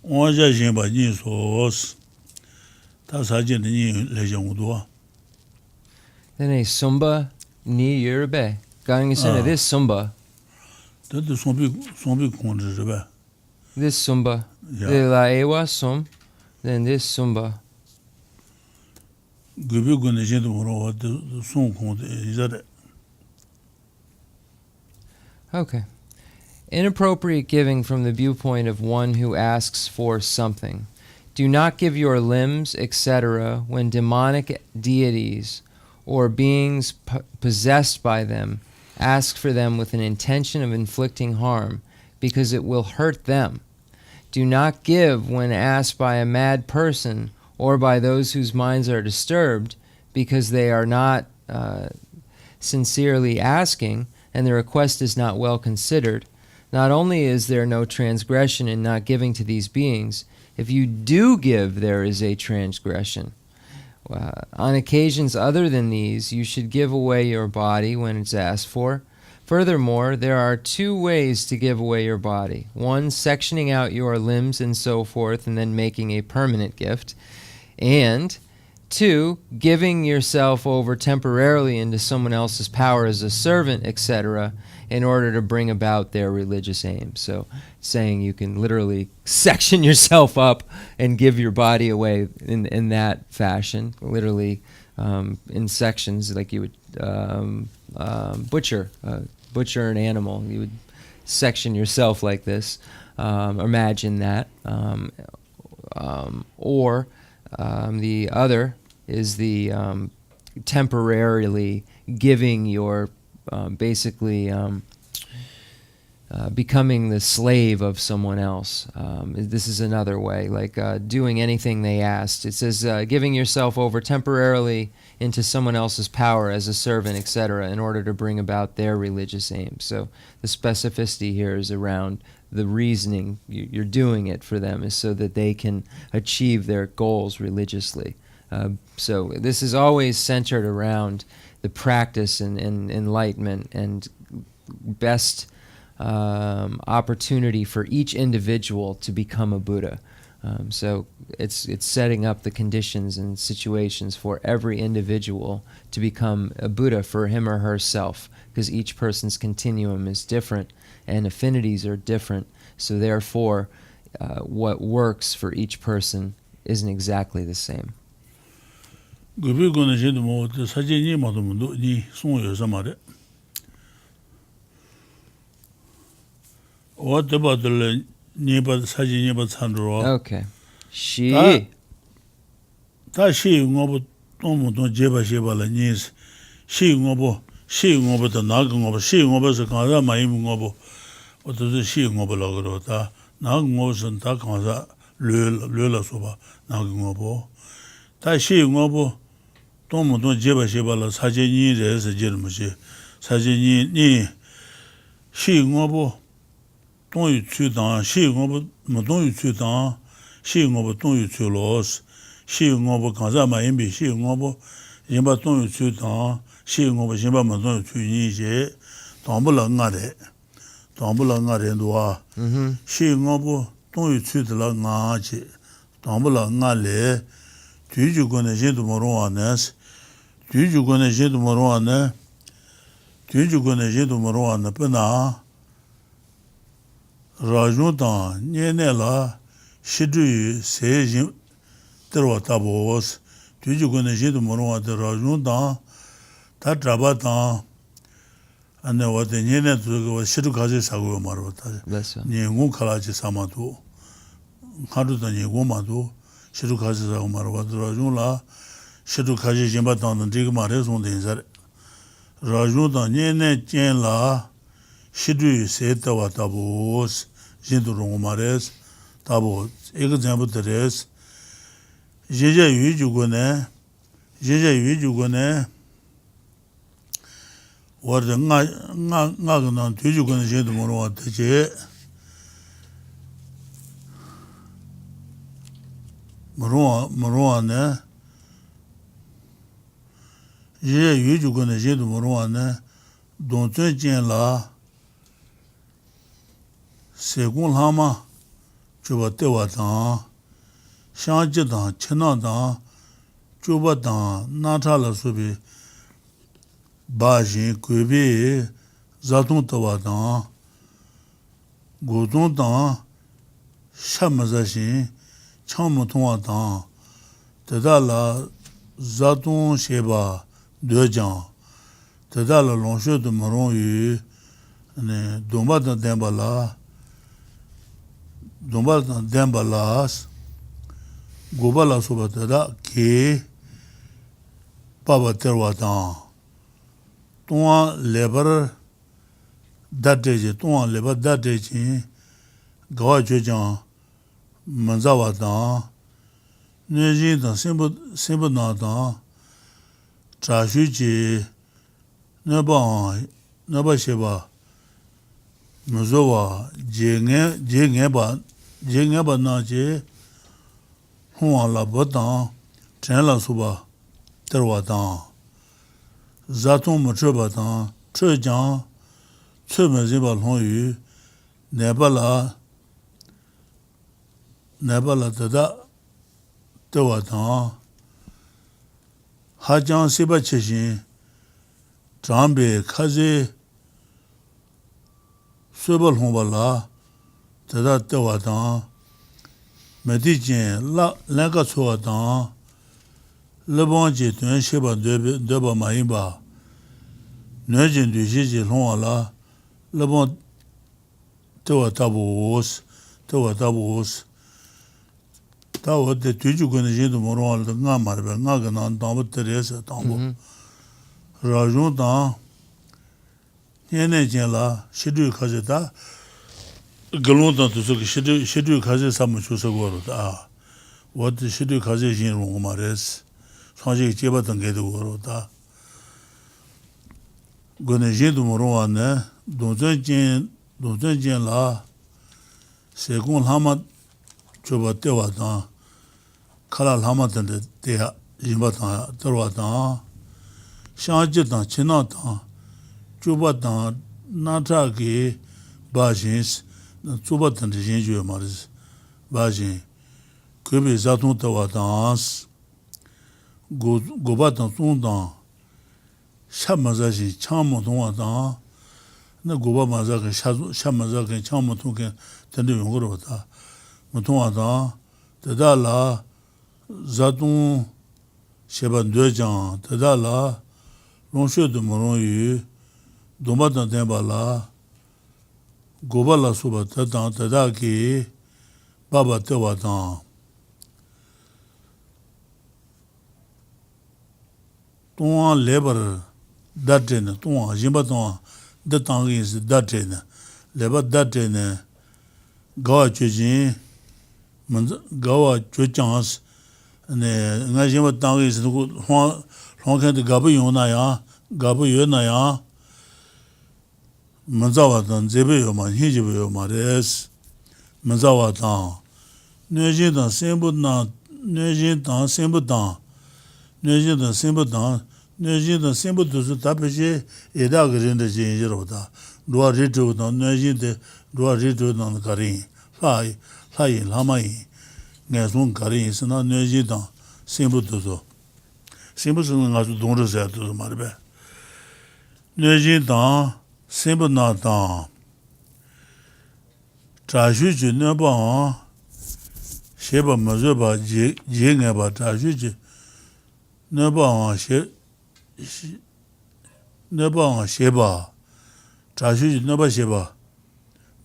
오자 제바 니소스 다 사진이 레정도 Then a sumba ni yerbe. Going into this sumba. That's sombi konjebe. This sumba. The la ewa sum. Then this sumba. Gubi gune jendo moro de son konde izare. Okay. Inappropriate giving from the viewpoint of one who asks for something. Do not give your limbs, etc., when demonic deities or beings possessed by them ask for them with an intention of inflicting harm, because it will hurt them. Do not give when asked by a mad person or by those whose minds are disturbed, because they are not sincerely asking, and the request is not well considered. Not only is there no transgression in not giving to these beings, if you do give, there is a transgression. On occasions other than these, you should give away your body when it's asked for. Furthermore, there are two ways to give away your body. One, sectioning out your limbs and so forth, and then making a permanent gift. And two, giving yourself over temporarily into someone else's power as a servant, etc., in order to bring about their religious aims. So, saying you can literally section yourself up and give your body away in that fashion, literally in sections, like you would butcher an animal. You would section yourself like this. Imagine that. Or the other is the temporarily giving your basically becoming the slave of someone else. This is another way, like doing anything they asked. It says giving yourself over temporarily into someone else's power as a servant, etc., in order to bring about their religious aims. So the specificity here is around the reasoning. You're doing it for them is so that they can achieve their goals religiously. So this is always centered around the practice and enlightenment and best opportunity for each individual to become a Buddha. So it's setting up the conditions and situations for every individual to become a Buddha for him or herself, because each person's continuum is different and affinities are different. So therefore, what works for each person isn't exactly the same. What about the Okay. Shi. Ta shi ngobo tomo don jeba sheba la nis. Shi ngobo ta nag ngobo shi ngobo se kanza mai ngobo. Oto de shi ngobo la gro ta nag ngobo sen ta kanza le la soba nag ngobo. Ta shi ngobo tomo don jeba sheba la saje ni re se jermo shi. Saje ni shi ngobo dong yu chu dang shi ngobo mo dong yu chu dang shi ngobo dong yu chu los shi ngobo kanza ma yin bi shi ngobo yin ba dong yu chu dang shi ngobo yin ba ma dong yu chu yin je dang bu la nga de duwa shi ngobo dong yu chu de la nga je dang bu la nga le du ju gu ne jin du mo ro ne du ju gu ne jin du mo ro ne pe na Rajun dan nyene la shidru se jin terwa tabos tuju gune jidu morwa de rajun dan ta traba dan ane wate nyene tu shidru kaje sago marwa ta nyengu kalaji samatu haru dan nyengu matu shidru kaje sago marwa de rajun la shidru kaje jimba dan diga mare son den zare rajun dan nyene jen la shidru se terwa tabos jindu rungu mares, tabo, eka zambu teres, jeja yu jugo ne, warda nga ganan tu jugo ne jindu murwa teche, murwa ne, jeja yu jugo ne jindu murwa ne, don tun jen la, Sekun Lama Chuba Tewa Tang, Shangji Tang, Chena Tang, Chuba Tang, Natala Subi, Bajin, Kubi, Zatun Tewa Tang, Gudun Tang, Shamazashin, Chenmo Tongwa Tang, Tedala Zatun Sheba, Dejang, Tedala Longshu de Maron Yu, Domba Tang Dembala, Domba demba las goba la soba tada ke baba terwa dan tonga lebar dateje gawa jojang manzawa dan neji dan simba na dan trashu ji neba sheba mazowa jenge ba na je huwa la bodan chen la suba terwa dan zatun mo cheba dan chejang cheme ziba long yu nebala tada terwa dan hajang siba cheshin jambe kaze suba long bala tada tewa tang, meti jen langa tsuwa tang, lebang je tuen sheba deba mayinba, nuen jen du shi je longwa la, lebang tewa tabu os, ta wate tuju kune jen du morwa la nga marbe, nga ganan tangbo teresa tangbo. Rajun tang, nyene jen la, shidu kaze ta, galondan tu so shidu kaze samu chusa goro ta wat shidu kaze jin ro mares sanji jeba tange de goro ta gone je du moro ne donzen jin la sekun lama choba te wa ta kala lama tan de Jimbatan, Tarwatan, Shanjitan, Chinatan, Jubatan, Nataki, Bajins, Zubatan, the Jinju Maris, Bajin, Kubi Zatun Tawatans, Gobatan Tundan, Shamazashi, Chamotuatan, the Goba Mazak, Shamazak, and Chamotukan, Tendu Mutuatan, the Dala, Zatun, Sheban Dejan, the Dala, Ronche de Moronyu, Domatan Dembala, Gobala Suba Tatan, Tadaki, Baba Tewatan. Tuan labor datin, Tuan, Jimbatan, the tongue is datin, labor datin, Gawa Chujin, Gawa Chuchans, and Najima tongue is Honkan the Gabu Yunaya, Gabu Yunaya, Manzawatan, Zebuyoma, Hijibuyoma, yes, Manzawatan, Nujitan, Simbutan, Nujitan, Simbutan, Nujitan, Simbutan, Nujitan, Simbutus, Tapishi, Edagarin the Jinjirota, Dua Ritudan, Nujit, Dua Ritudan Karin, Fly, Lamai, Nasun Karin, is not Nujitan, Simbutuso. Simbusun has to do the set to the Marbe. Nujitan, Simbunatan, Trashuji Neba, Sheba Mazuba, Jingaba, Trashuji Neba, Neba, Sheba, Trashuji Neba Sheba,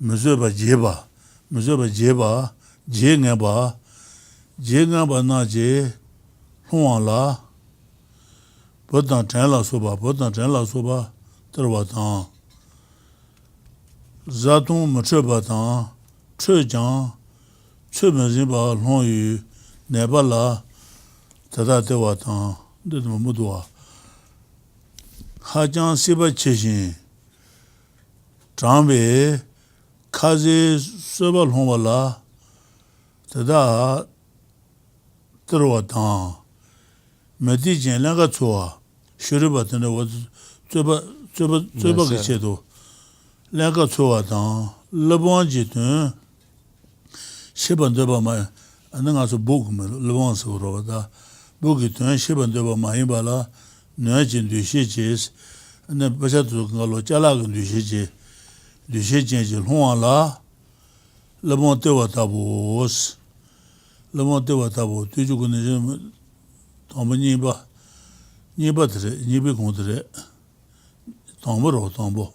Mazuba Jeba, Mazuba Jeba, Jingaba, Jingaba Naji, Huala, Potan Tenla Soba, Terwatan. Zatun Machebatan, Chejan, Chebenziba, Longu, Nebala, Tada Tewatan, the Mudua. Hajan Siba Chishin, Trambe, Kazi Sebal Hombala, Tada Terwatan, Medijin Lagatua, Shuribatan was Tuba Laga Tsuwatan, Lebon Jitun, Shiban Deba Mai, and then as a book, Lebon Surota, Bukitun, Shiban Deba Mahibala, Nurgin du Shijis, and then Pesatu Galo Jalagan du Shiji, du Shijin Huala, Lebon Tewatabos, Lebon Tewatabo, Tujukunism, Tomaniba, Nibatre, Nibicundre, Tomoro, Tombo.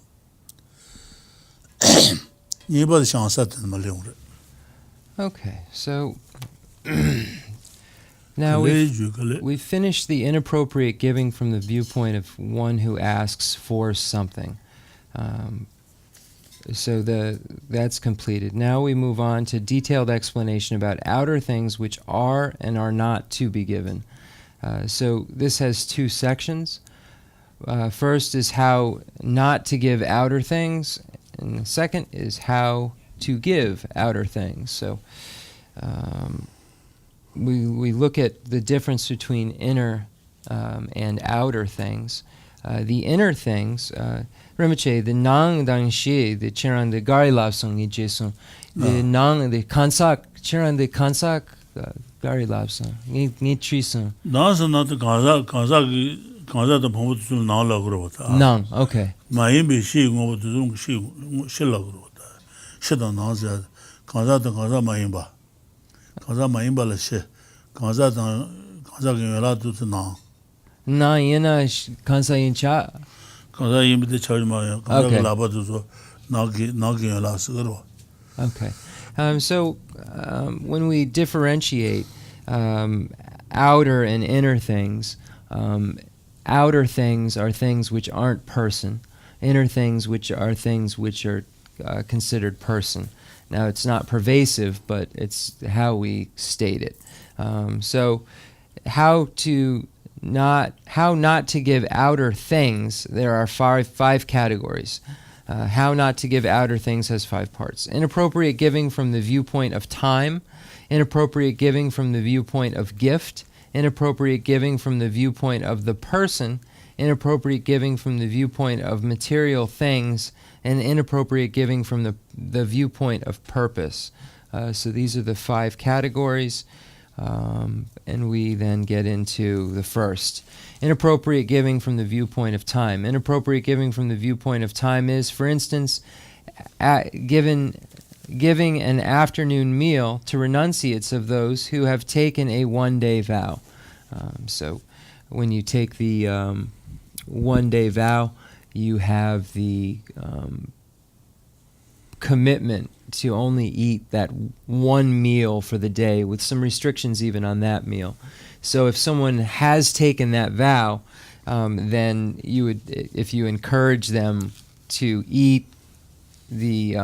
Okay, so now we've finished the inappropriate giving from the viewpoint of one who asks for something. So that's completed. Now we move on to detailed explanation about outer things which are and are not to be given. So this has two sections. First is how not to give outer things, and the second is how to give outer things. So we look at the difference between inner and outer things. The inner things, Rinpoche, the nang dang shi, the cheran the gari lobsang ni jesung, the nang the kansak, cheran the kansak gari lobsang ni trisung. Nang not the kansak. The Pomutul Nala Nang, okay. Maybe she over to Zoom, she loved Shedan Naza, Kaza the Kaza Maimba. Kaza Maimba la she, Kaza Kaza to the Nang. Na yena kansa yin cha. Kaza Yim the Charge Maya, Kaza Labato, Nagi last girl. Okay. So when we differentiate outer and inner things, outer things are things which aren't person. Inner things which are things which are considered person. Now it's not pervasive, but it's how we state it. So how not to give outer things, there are five categories. How not to give outer things has 5 parts. Inappropriate giving from the viewpoint of time, inappropriate giving from the viewpoint of gift, inappropriate giving from the viewpoint of the person, inappropriate giving from the viewpoint of material things, and inappropriate giving from the viewpoint of purpose. So these are the 5 categories, and we then get into the first. Inappropriate giving from the viewpoint of time. Inappropriate giving from the viewpoint of time is, for instance, giving an afternoon meal to renunciates of those who have taken a one-day vow. So when you take the one-day vow, you have the commitment to only eat that one meal for the day, with some restrictions even on that meal. So if someone has taken that vow, then you would, if you encourage them to eat the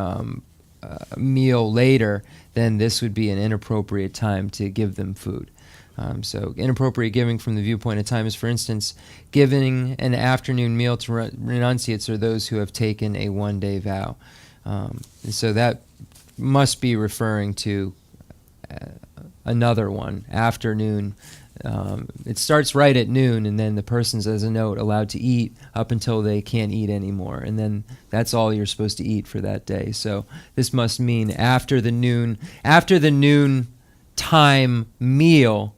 meal later, then this would be an inappropriate time to give them food. So inappropriate giving from the viewpoint of time is, for instance, giving an afternoon meal to renunciates or those who have taken a one-day vow. So that must be referring to another one, afternoon. It starts right at noon, and then the person's, as a note, allowed to eat up until they can't eat anymore, and then that's all you're supposed to eat for that day. So this must mean after the noon time meal,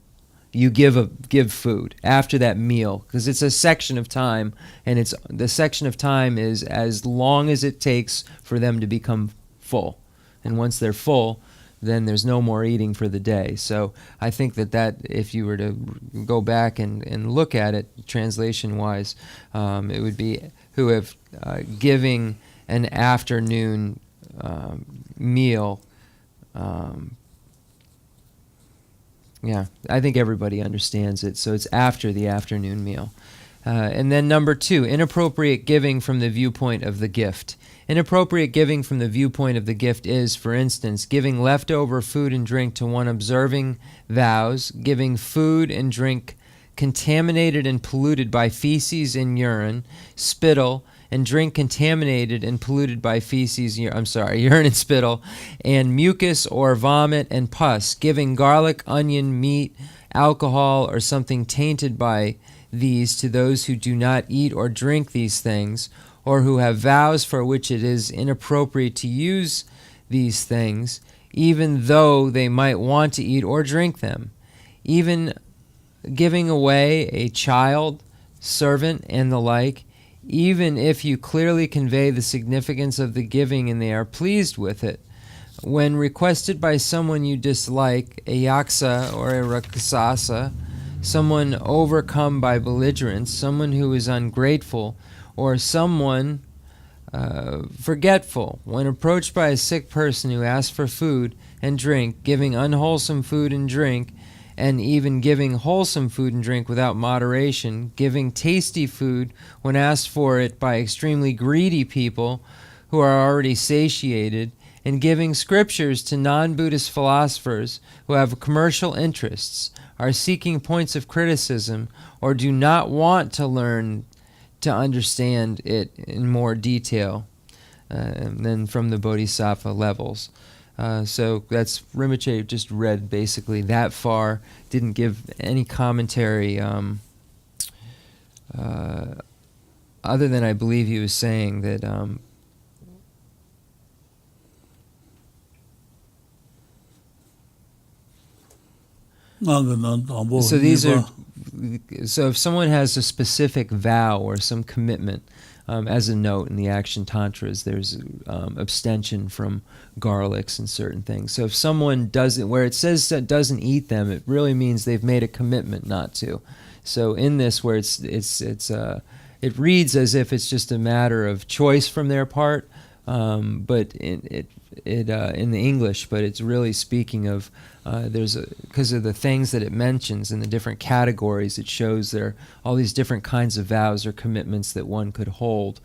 you give food after that meal, because it's a section of time, and the section of time is as long as it takes for them to become full, and once they're full, then there's no more eating for the day. So I think that if you were to go back and look at it translation-wise, it would be who have giving an afternoon meal. Yeah, I think everybody understands it. So it's after the afternoon meal. And then number 2, inappropriate giving from the viewpoint of the gift. Inappropriate giving from the viewpoint of the gift is, for instance, giving leftover food and drink to one observing vows, giving food and drink contaminated and polluted by feces and urine, spittle, and drink contaminated and polluted by urine and spittle, and mucus or vomit and pus, giving garlic, onion, meat, alcohol, or something tainted by these to those who do not eat or drink these things, or who have vows for which it is inappropriate to use these things, even though they might want to eat or drink them. Even giving away a child, servant, and the like, even if you clearly convey the significance of the giving and they are pleased with it, when requested by someone you dislike, a yaksa or a rakshasa, someone overcome by belligerence, someone who is ungrateful, or someone forgetful, when approached by a sick person who asks for food and drink, giving unwholesome food and drink, and even giving wholesome food and drink without moderation, giving tasty food when asked for it by extremely greedy people who are already satiated, and giving scriptures to non-Buddhist philosophers who have commercial interests, are seeking points of criticism, or do not want to learn to understand it in more detail than from the bodhisattva levels. So that's Rinpoche just read basically that far, didn't give any commentary other than I believe he was saying that so if someone has a specific vow or some commitment, as a note in the Action Tantras, there's abstention from garlics and certain things. So if someone doesn't, where it says that doesn't eat them, it really means they've made a commitment not to. So in this, where it reads as if it's just a matter of choice from their part, but in the English, but it's really speaking of because of the things that it mentions in the different categories, it shows there are all these different kinds of vows or commitments that one could hold.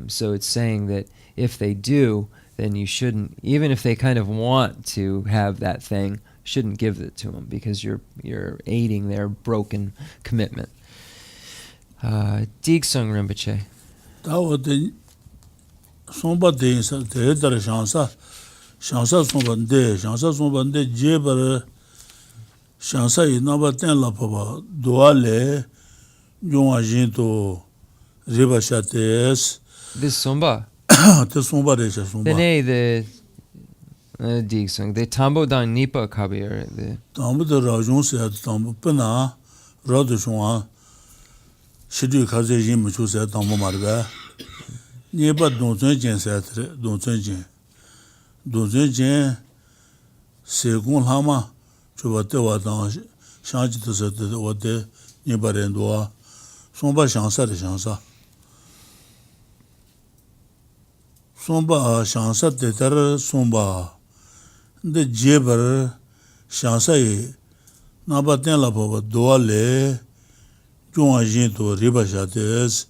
So it's saying that if they do, then you shouldn't, even if they kind of want to have that thing, shouldn't give it to them because you're aiding their broken commitment. Digsung Rinpoche. Somba de sa de shansa somba de jebar Shansai Naba Tenla Papa, Duale, Junga Jinto, Riba Shates, This Somba. the Sumba Resha The Sumba. nay the Digsung. The Tambo Dan Nipa Kabir. The Tambu the Rajun said Tambu Pena, Radushuan, Shidu Kaze Jimuchu said Tambu Marga. Nieba Donzun said Donzun. Donzun, Segun Lama, Chubatewa Dan, Shanji to set what the Nibarendua, Somba Shansa de Shansa. Somba Shansa de Terra Somba. The Jeber Shansai Nabaten La Papa Duale Junga Jinto Riba Shates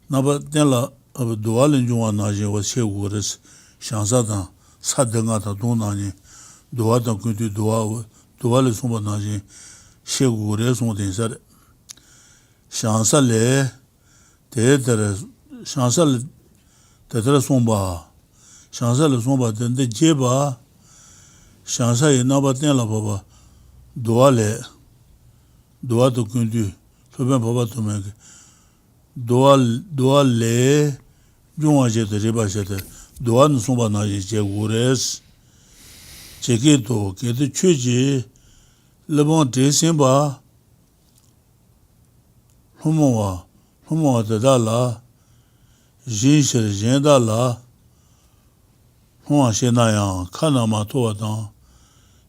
Nabaten La Duale Junga Najin was Shegures Shansatan Sadangata Donani Duatan Kunti Duale Sumba Najin Shegures on the inside Shansale Teter Shansal Tetra Somba Shansal Somba then the Jeba Shansai Nabaten La Papa Duale to Kundu, Soben Papa to make Duale Junga Jet Riba Jet, Duan Sumba Naji Jegures Cheketo, get the Chuji, Lebon Simba Humoa the Dala, Jinshir Jendala, Hua Shenayan, Kanama Toatan.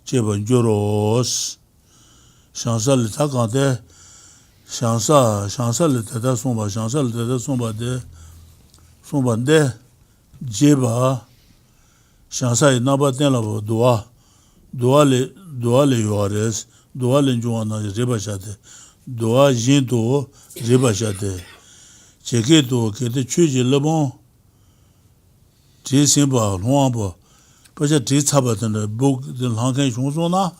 Jeban Juros Shansal Takante Shansal Tata Somba de Jeba Shansai Nabaten La Duale Yuares, Duale Juana Riba Shate, Dua Jinto Riba Shate, Cheketo, Kete Chuji Lebon, Simba, Luamba. But a Titaba in the book, the Lankan Shunzona,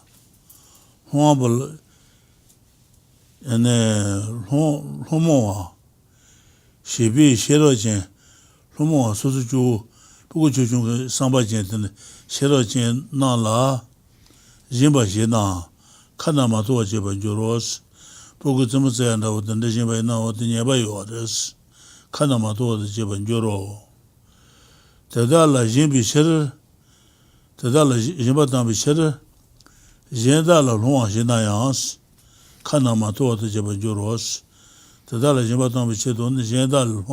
Humble and Homoa. She be Sherojin, Homoa, Suzu, Puju, Samba Gentin, Sherojin, Nala, Jimba Jena, Kanamato Jeba Juros, Pugutumza and out the Jimba now the nearby orders, Kanamato the Jeba Juro. Tadala Jimbi Sher. Tadala Jimbatan Bisher, Jendala Luan Jenayans, Kanamato to Jabajuros, Tadala Jimbatan Bishedon, Jendal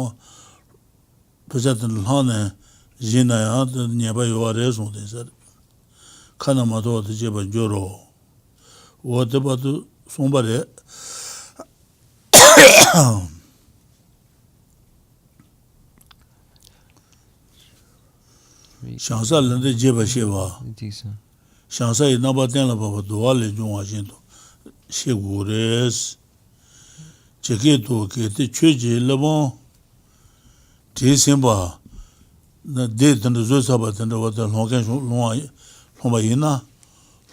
Pajatan Lane, Jenayan, nearby Juarez, what they said. Kanamato to Jabajuro. What about somebody? Shansal and the Jeba Shiva. Shansai Nabaten La Papa Duale Junga Jinto. Shegures Cheketo Kete Chuji Lebon Simba. The date and the Zosabat and the water Longan Lomayina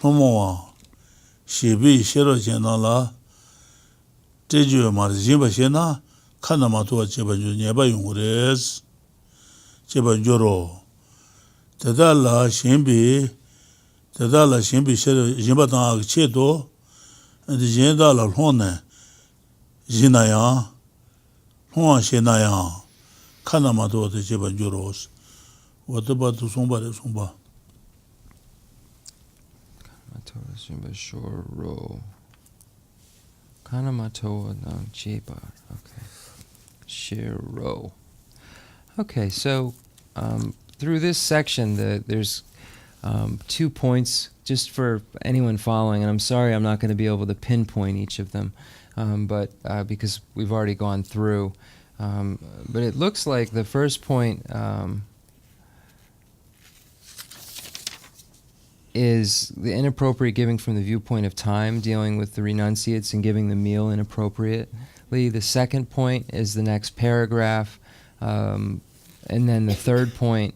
Lomoa. Shebi Shero Jenala Teju Marzimba Shena Kanamatua Chebaju Neba Yungures Chebajuro. Tadala Shimbi Jimbatan Cheto, and the Jendala Hone, Jinayan, Hua Shenayan, Kanamato the Jebanjuros. What about the Sumba? Kanamato Shimba Shoro. Kanamato no Jeba. Okay. Shiro. Okay, so through this section, there's 2 points just for anyone following, and I'm sorry I'm not going to be able to pinpoint each of them, but because we've already gone through. But it looks like the first point is the inappropriate giving from the viewpoint of time, dealing with the renunciates and giving the meal inappropriately. The second point is the next paragraph, and then the third point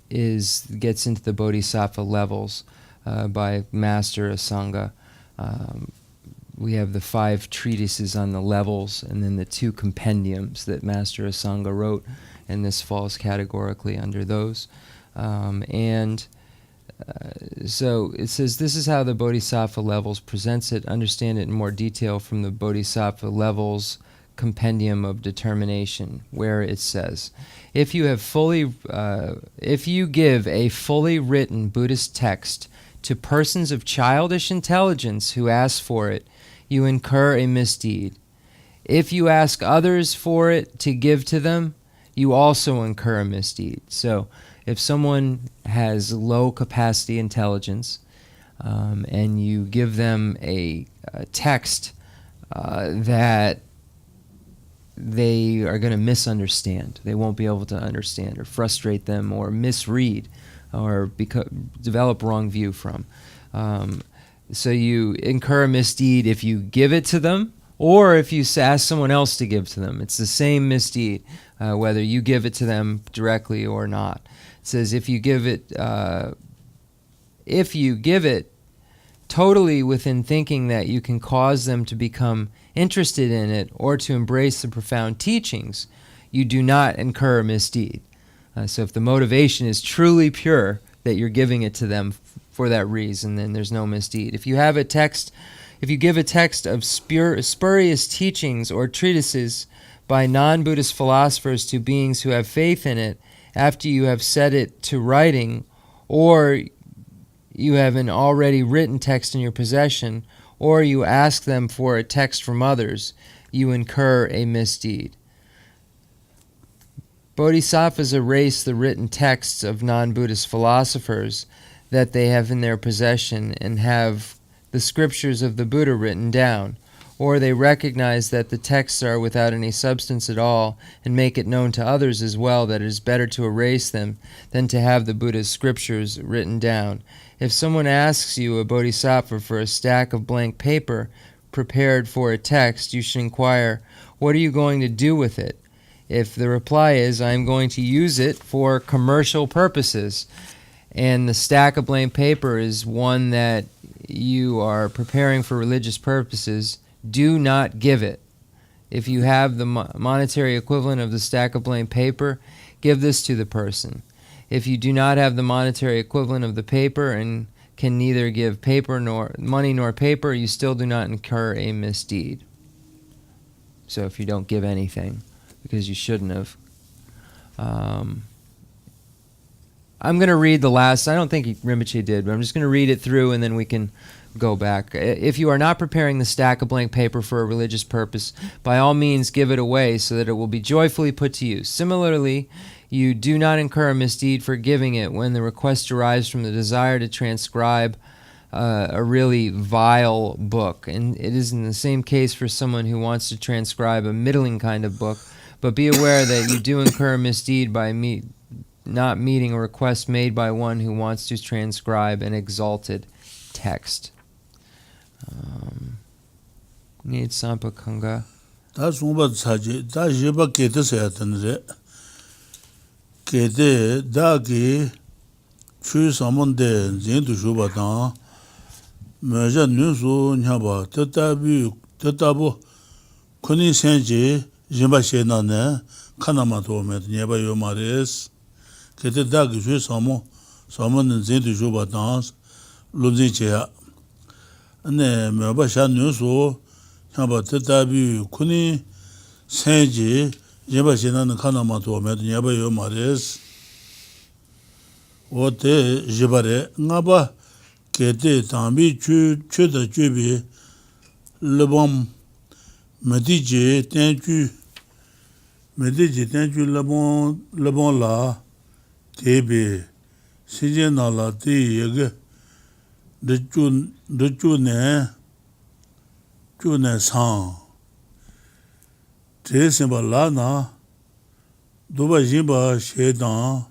gets into the bodhisattva levels by Master Asanga. We have the 5 treatises on the levels, and then the 2 compendiums that Master Asanga wrote, and this falls categorically under those. And So it says, this is how the Bodhisattva levels presents it. Understand it in more detail from the Bodhisattva levels compendium of determination, where it says, if you give a fully written Buddhist text to persons of childish intelligence who ask for it, you incur a misdeed. If you ask others for it to give to them, you also incur a misdeed. So if someone has low capacity intelligence and you give them a text that they are going to misunderstand, they won't be able to understand, or frustrate them, or misread, or develop wrong view from. So you incur a misdeed if you give it to them, or if you ask someone else to give to them. It's the same misdeed, whether you give it to them directly or not. It says if you give it totally within thinking that you can cause them to become interested in it or to embrace the profound teachings, you do not incur a misdeed. So if the motivation is truly pure, that you're giving it to them for that reason, then there's no misdeed. If you give a text of spurious teachings or treatises by non-Buddhist philosophers to beings who have faith in it, after you have set it to writing, or you have an already written text in your possession, or you ask them for a text from others, you incur a misdeed. Bodhisattvas erase the written texts of non-Buddhist philosophers that they have in their possession and have the scriptures of the Buddha written down, or they recognize that the texts are without any substance at all and make it known to others as well that it is better to erase them than to have the Buddha's scriptures written down. If someone asks you, a bodhisattva, for a stack of blank paper prepared for a text, you should inquire, what are you going to do with it? If the reply is, I am going to use it for commercial purposes, and the stack of blank paper is one that you are preparing for religious purposes, do not give it. If you have the monetary equivalent of the stack of blank paper, give this to the person. If you do not have the monetary equivalent of the paper and can neither give paper nor money nor paper, you still do not incur a misdeed. So if you don't give anything, because you shouldn't have. I'm going to read the last. I don't think Rinpoche did, but I'm just going to read it through and then we can go back. If you are not preparing the stack of blank paper for a religious purpose, by all means give it away so that it will be joyfully put to use. Similarly, you do not incur a misdeed for giving it when the request derives from the desire to transcribe a really vile book. And it is in the same case for someone who wants to transcribe a middling kind of book. But be aware that you do incur a misdeed by not meeting a request made by one who wants to transcribe an exalted text. Need Sampa Kanga. Da sumba tsaji, da jeba kete sayatan re. Kete da ki chu samonde zindu shuba tang. Meja nyusu nyaba tetabu kuni senji jimba shena ne kanama to met nyeba yo mares. Kete da ki chu samonde zindu shuba tang lunzi cheya. ane meba shan nyusu nyaba tetabu kuni senji jimba shena ne kanama to met nyeba yo mares. Ote jibare ngaba kete tambi chu da chubi lebom mediji tenju lebom la tebe sijena la ti yege de chu ne sang te simba la na duba jimba shedan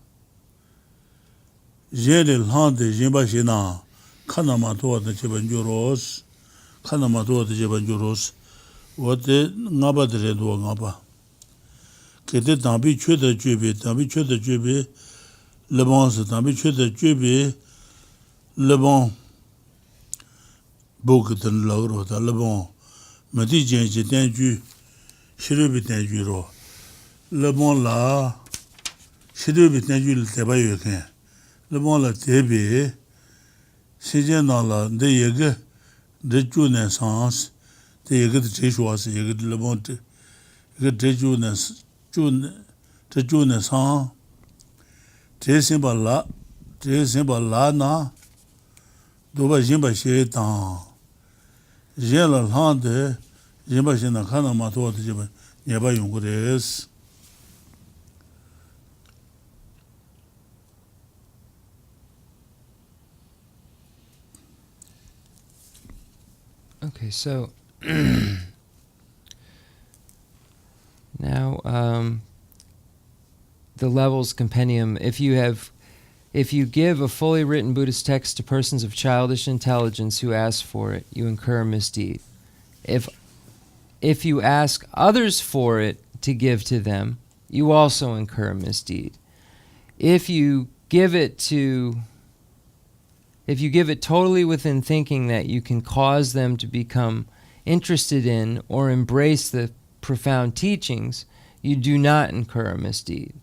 Geshe Lharampa jimba shena kanama towa de jebanjuros wote ngaba de do ngaba kete tambi chöde jubi le bon se tambi chöde jubi le bon bok de logro da le bon medi jenje tenju shirubi tenju ro le bon la shirubi tenju le tebayo ken le bon la tebe sentient là de yege de connaissance de yege de choix yege de le bon yege de connaissance de symbole là na doba jimba she tan je la hande jimba she na kana ma to de jimba yeba yong res. Okay, so now the levels compendium. If you give a fully written Buddhist text to persons of childish intelligence who ask for it, you incur misdeed. If you ask others for it to give to them, you also incur misdeed. If you give it totally within thinking that you can cause them to become interested in or embrace the profound teachings, you do not incur a misdeed.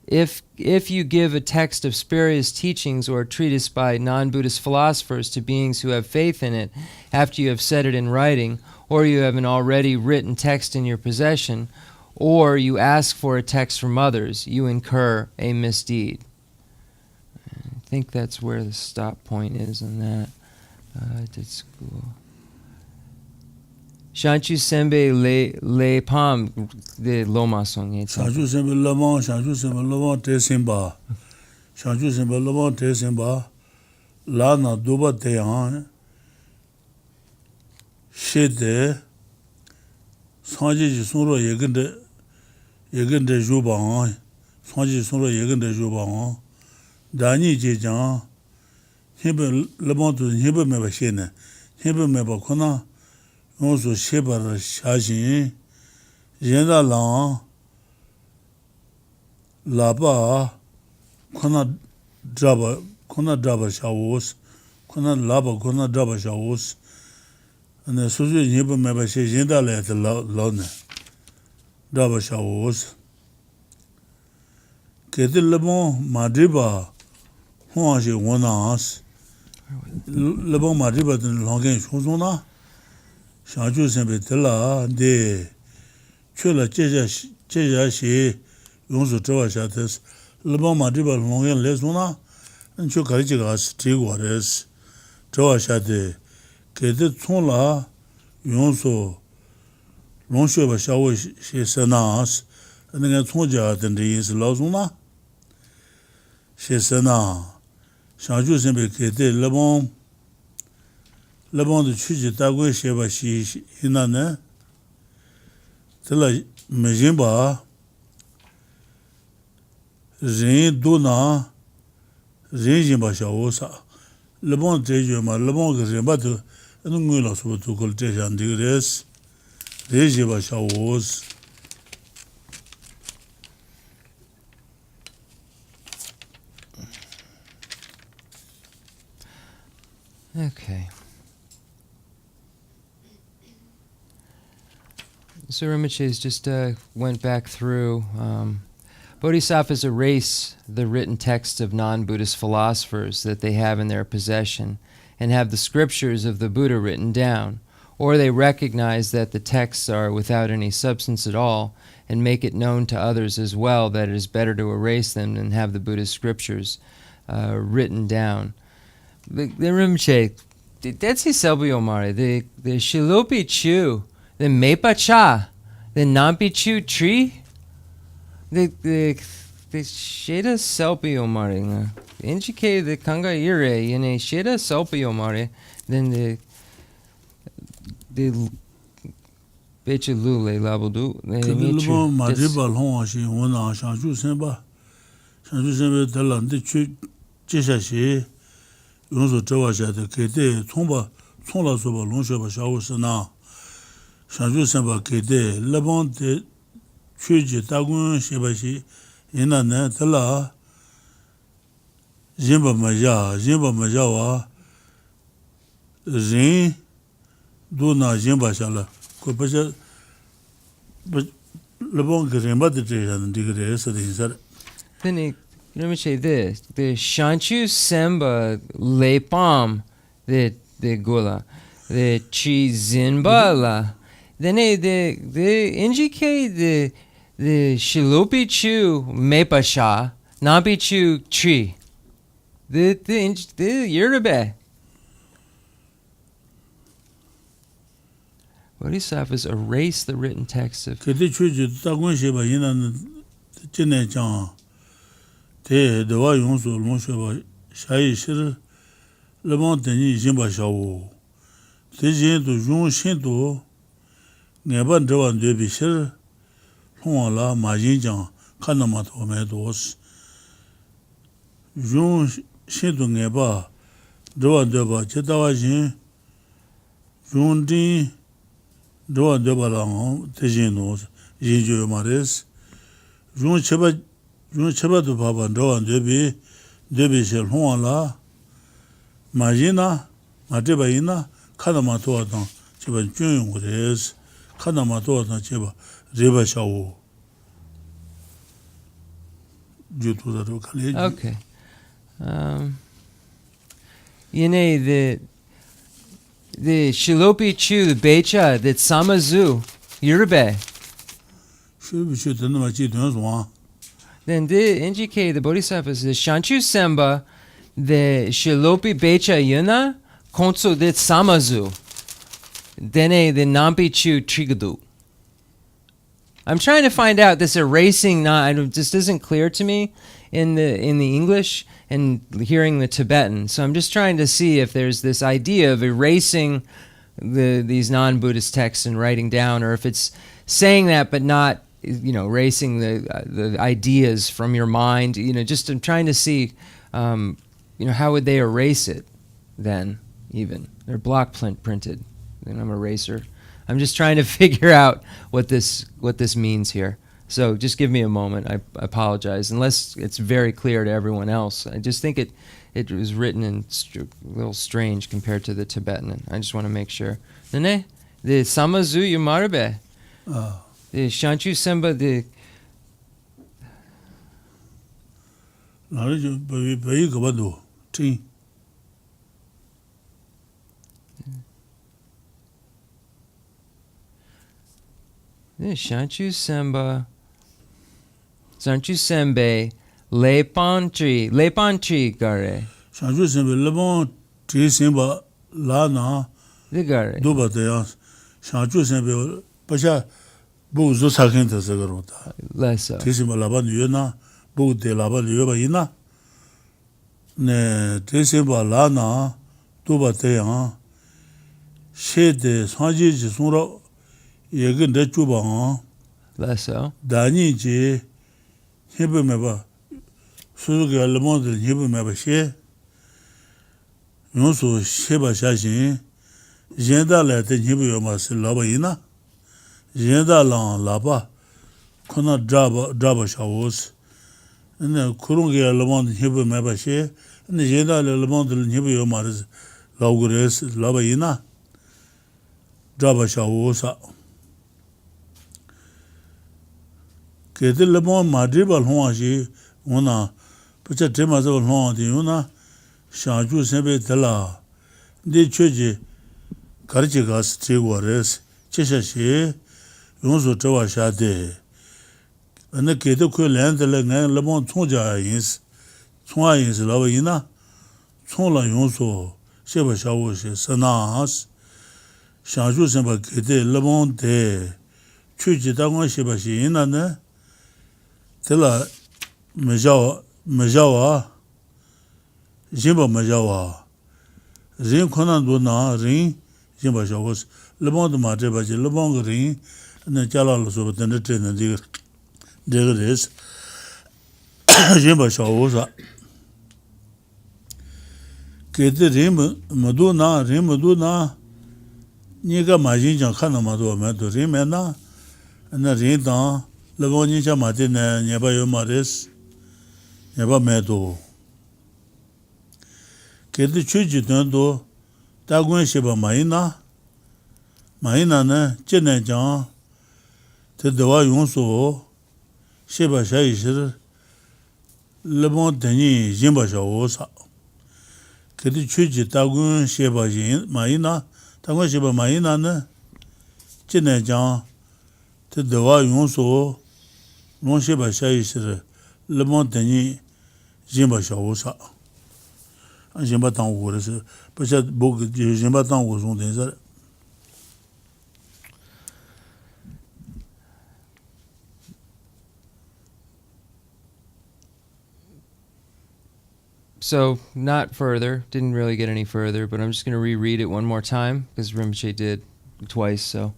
If you give a text of spurious teachings or a treatise by non-Buddhist philosophers to beings who have faith in it after you have set it in writing, or you have an already written text in your possession, or you ask for a text from others, you incur a misdeed. I think that's where the stop point is on that. I did school. Shanchu Sembe le pam de Loma Song. Shanchu Sembe Lama te simba. Shanchu Sembe Lama te simba. La na duba te an. Shede. Sanji ji sunro yegende juba an. Sanji sunro yegende juba an. Dani ji jan. Hebe Lama tu hebe meba shene. Hebe meba kona. Onso shebar shashin, yenda lang, laba, kona draba shawos, kona laba, kona draba shawos, and the social neighbor member says yenda let the lone, draba shawos. Kete lebon madriba, huanshi wonas, lebon madriba den longen shozona. Shanchu Sembe Tela de Chula Jeja Shi Yongsu Trawa Shates, Lebon Madriba Longan Lesuna, and Chukarichigas Tigores, Trawa Shate, Kete Tsula Yongsu Longshuba Shawa Shi Senas, and then Tsonja and the Is Lazuna Shi Sena, Shanchu Sembe Kete Lebon de Chuji Dagwe Sheba Shi Inane, Tela Mejimba, Rin Duna, Rin Jimba Shawosa, Lebon Tejuma, Lebon Grimba, and Mula Sutu Cultation Digres, Rejiba Shawos. Okay. So Rinpoche's just went back through. Bodhisattvas erase the written texts of non-Buddhist philosophers that they have in their possession and have the scriptures of the Buddha written down, or they recognize that the texts are without any substance at all and make it known to others as well that it is better to erase them than have the Buddhist scriptures written down. The Rinpoche, that's his Selbyomare, the Shilopi Chu, the Mepa Cha, the Nampi Chu tree, the Sheda Selbyomare, Inchike the Kanga Ire, Yene Sheda Selbyomare, then the Bechilule Labudu, the Lebo Madriba Longashi, Wona, Shanju Semba, Talan, the Chishashi, Yonso Tawasha, the Kete, Tomba, Tola Soba, Lonsha, Shawasana. Shanju Semba Kete, Lebon de Chuji Tagun Shebashi, Inane, Tela, Jimba Majawa, Zin, Duna Jimba Shala, Kopasha, but Lebon Grimba the Treasure and Digres at the inside. Then Let me say this: the Shanchu Semba Lepam, the Gula, the Chi Zinbala. Then they indicate the Shilopi Chu Mepasha, Nabi Chu Chi. The Yerube. Bodhisattvas erase the written text of. Kete chuji tagun sheba yina jine jang te dewa yongsu long sheba shayi shir lemon tenyi yinba shawo. Te yin tu yung shin tu ngeban dewa debi shir long la ma yin jang kanama to me dos. Yung shin tu ngeba dewa deba chetawa yin yung din Doa deba lang tejin no yinjo mares jun cheba do baba doa debi shel honla majina mateba ina kana mato atan cheba jun ngres kana mato atan cheba reba shawo jutu da do kale. Okay. The Shilopi Chu, the Becha, the Samazu, Yurube. Then the indicate the Bodhisattvas, the Shanchu Semba, the Shilopi Becha Yuna, Kontsu the Samazu. Then the Nampi Chu Trigadu. I'm trying to find out this erasing. This isn't clear to me in the English and hearing the Tibetan. So I'm just trying to see if there's this idea of erasing these non-Buddhist texts and writing down, or if it's saying that but not, erasing the ideas from your mind. Just I'm trying to see, how would they erase it then? Even they're block printed. And I'm an eraser. I'm just trying to figure out what this means here. So just give me a moment. I apologize, unless it's very clear to everyone else. I just think it was written in a little strange compared to the Tibetan. I just want to make sure. Nene, the Samazu Yumarbe, the Shanchu Semba, the. Shanchu Semba, Sanchu Sembe, Lepantri Gare. Shanchu Sembe, Lepantri Semba, Lana, the Gare. Duba Deans, Shanchu Sembe, Pasha, Buzo Sakinta Zagarota. Lessa. Tissima Laban Yuna, Bu de Laban Yubaina, Ne Tissimba Lana, Duba Dean, She de Sanji Sura. Yegan de Chuba, Lesso. Dani J. Hibumeba, Suzuki Lemon, Hibumeba She, Yonsu Sheba Shashin, Jenda let Hibumas Labaina, Jenda Lan Laba, Kuna Draba Shawos, and the Kurungi Lemon Hibumeba She, and the Jenda Lemon Hibumas Laugures Labaina, Draba Shawosa. Kete lemon madribal honshi una pacha temazo hon di una shanju sembe tela de choje karche gas tegores chesha she yonzo tawa shade ana kete ko land le ngan lemon chonja yins chonja yins lawa ina chonla yonzo sheba shawo she sanas shanju sembe kete lemon de choje dangwa sheba she ina ne Tela Majawa, Jimba Majawa, Ring Conan Duna, Ring, Jimba Shawas, Lemon de Matebaji, Lebong Ring, and the Jalas of the Netin and Diggeris, Jimba Shawosa. Kete Rim Maduna, Niga Majin Kanamado, Madu Rimena, and the Ring down. Lebon Nisha Martina, Neba Yomaris, Neba Meadow. Get the church do, Dagun Sheba Maina, Chene Jan, Tedawa Yonso, Sheba Shaishir, Lamrim Tenzin Jinpa Shawosa. Kati Chuji Tagun Sheba Jin Maina, Tagun Sheba Maina, Chine Jang, the Dewa Yonso, Non Sheba Shayis, Lamrim Tenzin Jinpa Shawosa. And Jinpa Tang was, but that book Jinpa Tang was on the So, not further, didn't really get any further, but I'm just going to reread it one more time, because Rinpoche did twice, so.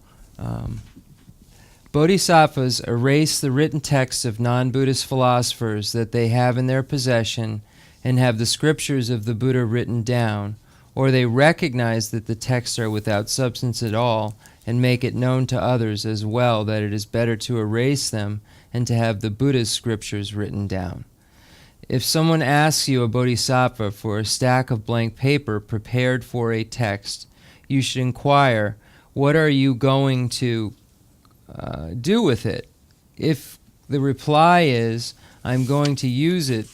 Bodhisattvas erase the written texts of non-Buddhist philosophers that they have in their possession and have the scriptures of the Buddha written down, or they recognize that the texts are without substance at all and make it known to others as well that it is better to erase them and to have the Buddha's scriptures written down. If someone asks you, a bodhisattva, for a stack of blank paper prepared for a text, you should inquire, what are you going to do with it? If the reply is, I'm going to use it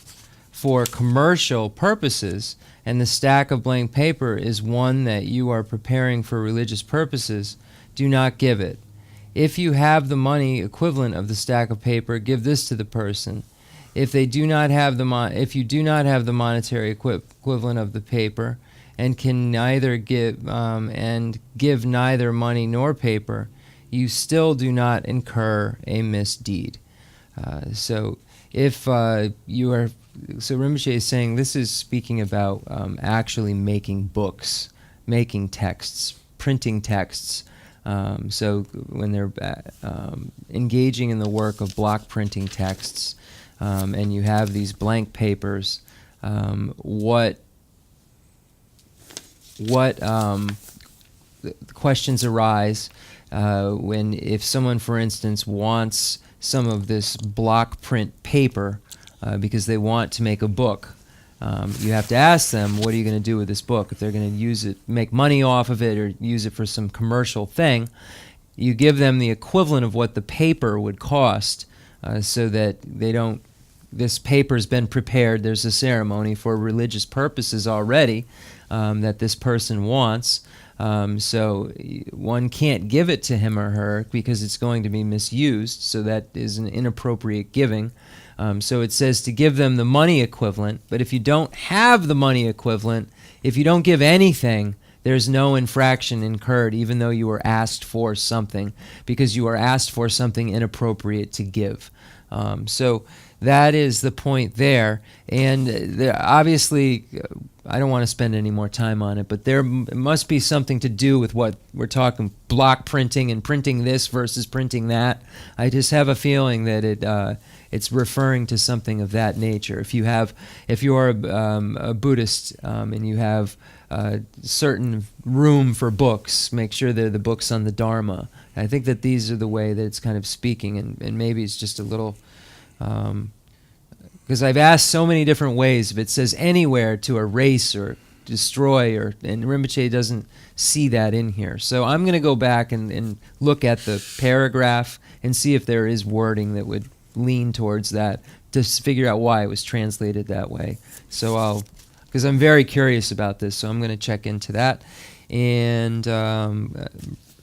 for commercial purposes, and the stack of blank paper is one that you are preparing for religious purposes, do not give it. If you have the money equivalent of the stack of paper, give this to the person. If you do not have the monetary equivalent of the paper, and can neither give neither money nor paper, you still do not incur a misdeed. So Rinpoche is saying this is speaking about actually making books, making texts, printing texts. So when they're engaging in the work of block printing texts, and you have these blank papers, what questions arise if someone, for instance, wants some of this block print paper because they want to make a book. You have to ask them, what are you going to do with this book? If they're going to use it, make money off of it, or use it for some commercial thing, you give them the equivalent of what the paper would cost, so that they don't, this paper's been prepared, there's a ceremony for religious purposes already that this person wants. So one can't give it to him or her because it's going to be misused, so that is an inappropriate giving. So it says to give them the money equivalent, but if you don't have the money equivalent, if you don't give anything, there's no infraction incurred, even though you were asked for something, because you are asked for something inappropriate to give. So that is the point there. And obviously, I don't want to spend any more time on it, but there must be something to do with what we're talking, block printing and printing this versus printing that. I just have a feeling that it's referring to something of that nature. If you are a Buddhist and you have certain room for books, make sure they're the books on the Dharma. I think that these are the way that it's kind of speaking, and maybe it's just a little, because I've asked so many different ways if it says anywhere to erase or destroy, and Rinpoche doesn't see that in here. So I'm going to go back and look at the paragraph and see if there is wording that would lean towards that, to figure out why it was translated that way. So because I'm very curious about this, so I'm going to check into that and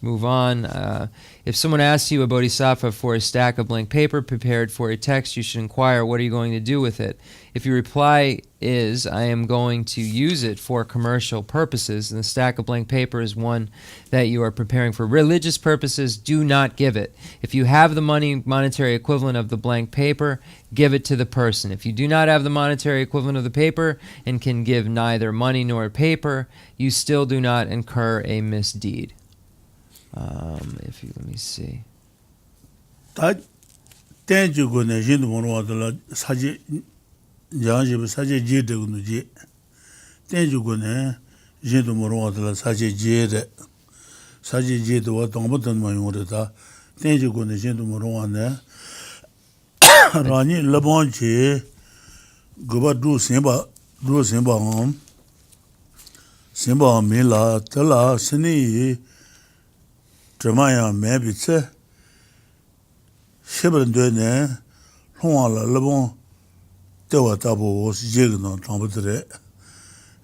move on. If someone asks you, a bodhisattva, for a stack of blank paper prepared for a text, you should inquire, what are you going to do with it? If your reply is, I am going to use it for commercial purposes, and the stack of blank paper is one that you are preparing for religious purposes, do not give it. If you have the monetary equivalent of the blank paper, give it to the person. If you do not have the monetary equivalent of the paper and can give neither money nor paper, you still do not incur a misdeed. Let me see. That tenju go ne jin mo ro da saje jang je saje je de no je. Tenju go ne jin mo ro da saje je de. Saje je de wa dong bo den ma yong de da. Tenju go ne jin mo ro ne. Rani le bon je go ba du sin ba hom. Sin ba me la ta la sini Dramaya Mabitse Shibandune, Honala Lebon, Dewa Tabo, Jignan Tambudre,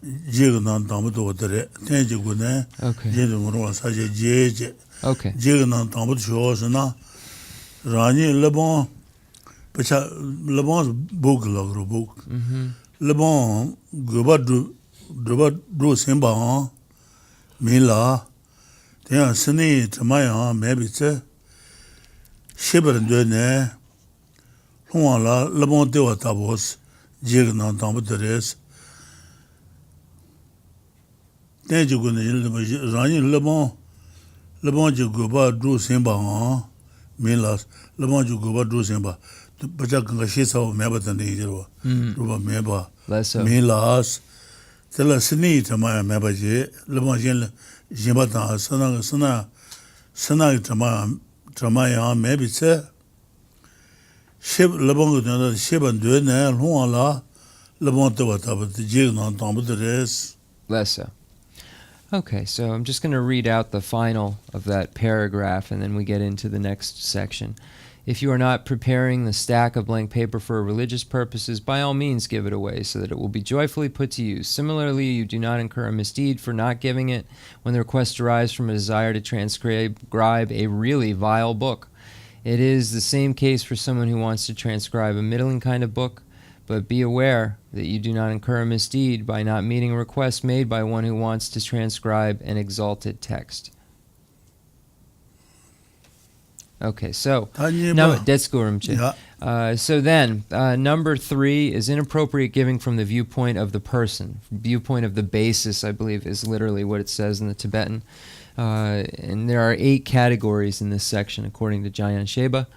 Jignan Tambudre, Tenjigune, Jidumura Saja Jej, Jignan Tambud Shosana, Rani Lebon, Pacha Lebon's book, Logro book. Lebon, Gubadru Simba, Mila, Then Sini Tamaya, maybe it's Shibber and Dune. La Lebon Dewa Tabos, Jignan Tambudres. Then you could Rani Lebon Juguba drew Simba, Milas, Lebon Juguba drew Simba, the Pachaka Shisa of Mabatan Hero, Ruba Meba, Milas, Tell us Sini Tamaya Mabaji, Lebon Jimbata, Sana Tamaya, maybe say. Ship Lebon Ship and Dune, Huala, Lebon Dewa Tabot, the Jignan Tambudres. Lessa. Okay, so I'm just going to read out the final of that paragraph, and then we get into the next section. If you are not preparing the stack of blank paper for religious purposes, by all means give it away so that it will be joyfully put to use. Similarly, you do not incur a misdeed for not giving it when the request arises from a desire to transcribe a really vile book. It is the same case for someone who wants to transcribe a middling kind of book, but be aware that you do not incur a misdeed by not meeting a request made by one who wants to transcribe an exalted text. Okay, so now so then, number 3 is inappropriate giving from the viewpoint of the person. Viewpoint of the basis, I believe, is literally what it says in the Tibetan. And there are 8 categories in this section, according to Jayan Sheba.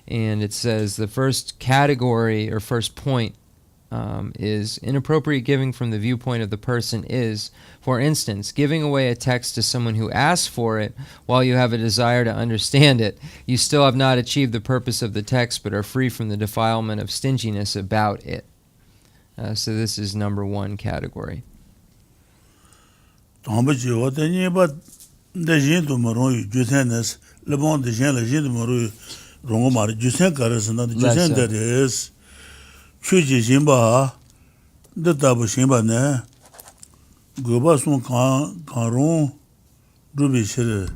And it says the first category, or first point, is inappropriate giving from the viewpoint of the person is, for instance, giving away a text to someone who asks for it while you have a desire to understand it. You still have not achieved the purpose of the text, but are free from the defilement of stinginess about it. So this is number 1 category. Chuji Jimba, the Tabu Shimba ne, Gobasun Karon, Ruby Shire,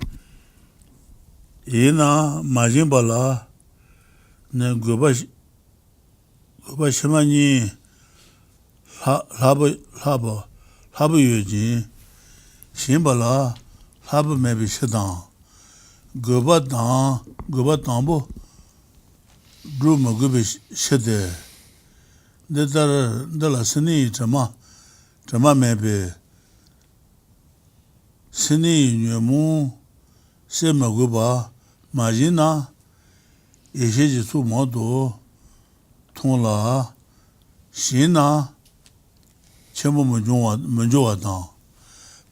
Ina, Majimbala, ne Gobashimani, Haba Yuji, Shimbala, Haba maybe Shadan, Gobatambo, Drew Magubi Shede. The la Sini Tama maybe Sini Numu Semaguba Majina Isheji tu Modo Tonla Shina Chenmo Munjoa Dan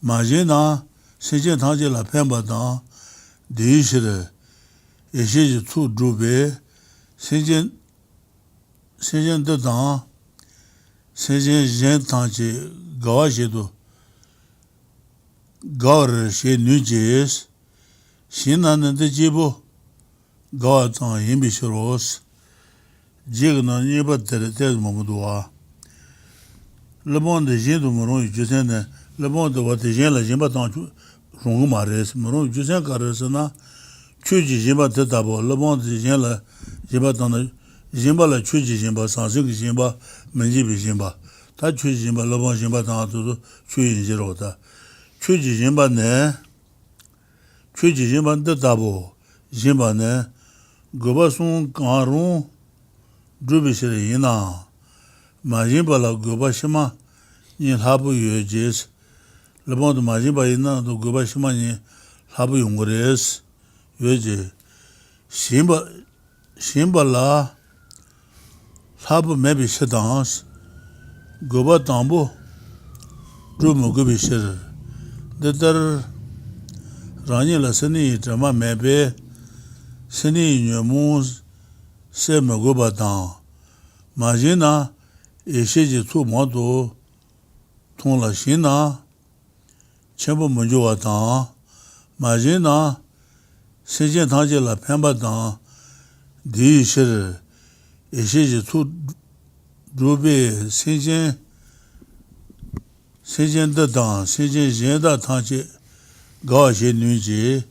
Majina Sentient la Pemba Dan Dishire Isheji tu Drube Sentient dedans, sentient tantric, gawajedo, gaur chez Nujes, Shinan de Jibo, Gawatan Yimbishoros, Jigna Niba Ted Mamudoa. Le monde de Jin de Moron, Jusene, le monde de Watajen, la Jimbatan Rongumares, Moron, Jusen Caresana, Chuji Jimba Tetabo, le monde de Jin la Jimbatan. Jimba la Chuji Jimba, Sansik Jimba, Menjibi Jimba. Ta Chuji Jimba, Labon Jimba, Tantu, Chuji Jirota. Chuji Jimba ne, Chuji Jimba de Tabo, Jimba ne, Gobasun Karon, Drubishiri Yina, Majimba la Gobashima, Yin Habu Yujis, Labon de Majimba Yina, the Gobashima Yin Habu Yungres, Yuji, Shimba la, Habu maybe Shadans, Goba Tambo, Drumu Gubi Shir, the Rani la Sini, Drama maybe, Sini Numus, Sema Goba Dan, Majina, Ishiji tu Modo, Ton la Shina, Chenmo Munjoa Dan, Majina, Sentient la Pemba Dan, Di Shir, Isheji tu Ruby, sentient the dance, sentient Jenda Tanchi, Gashi Nuji,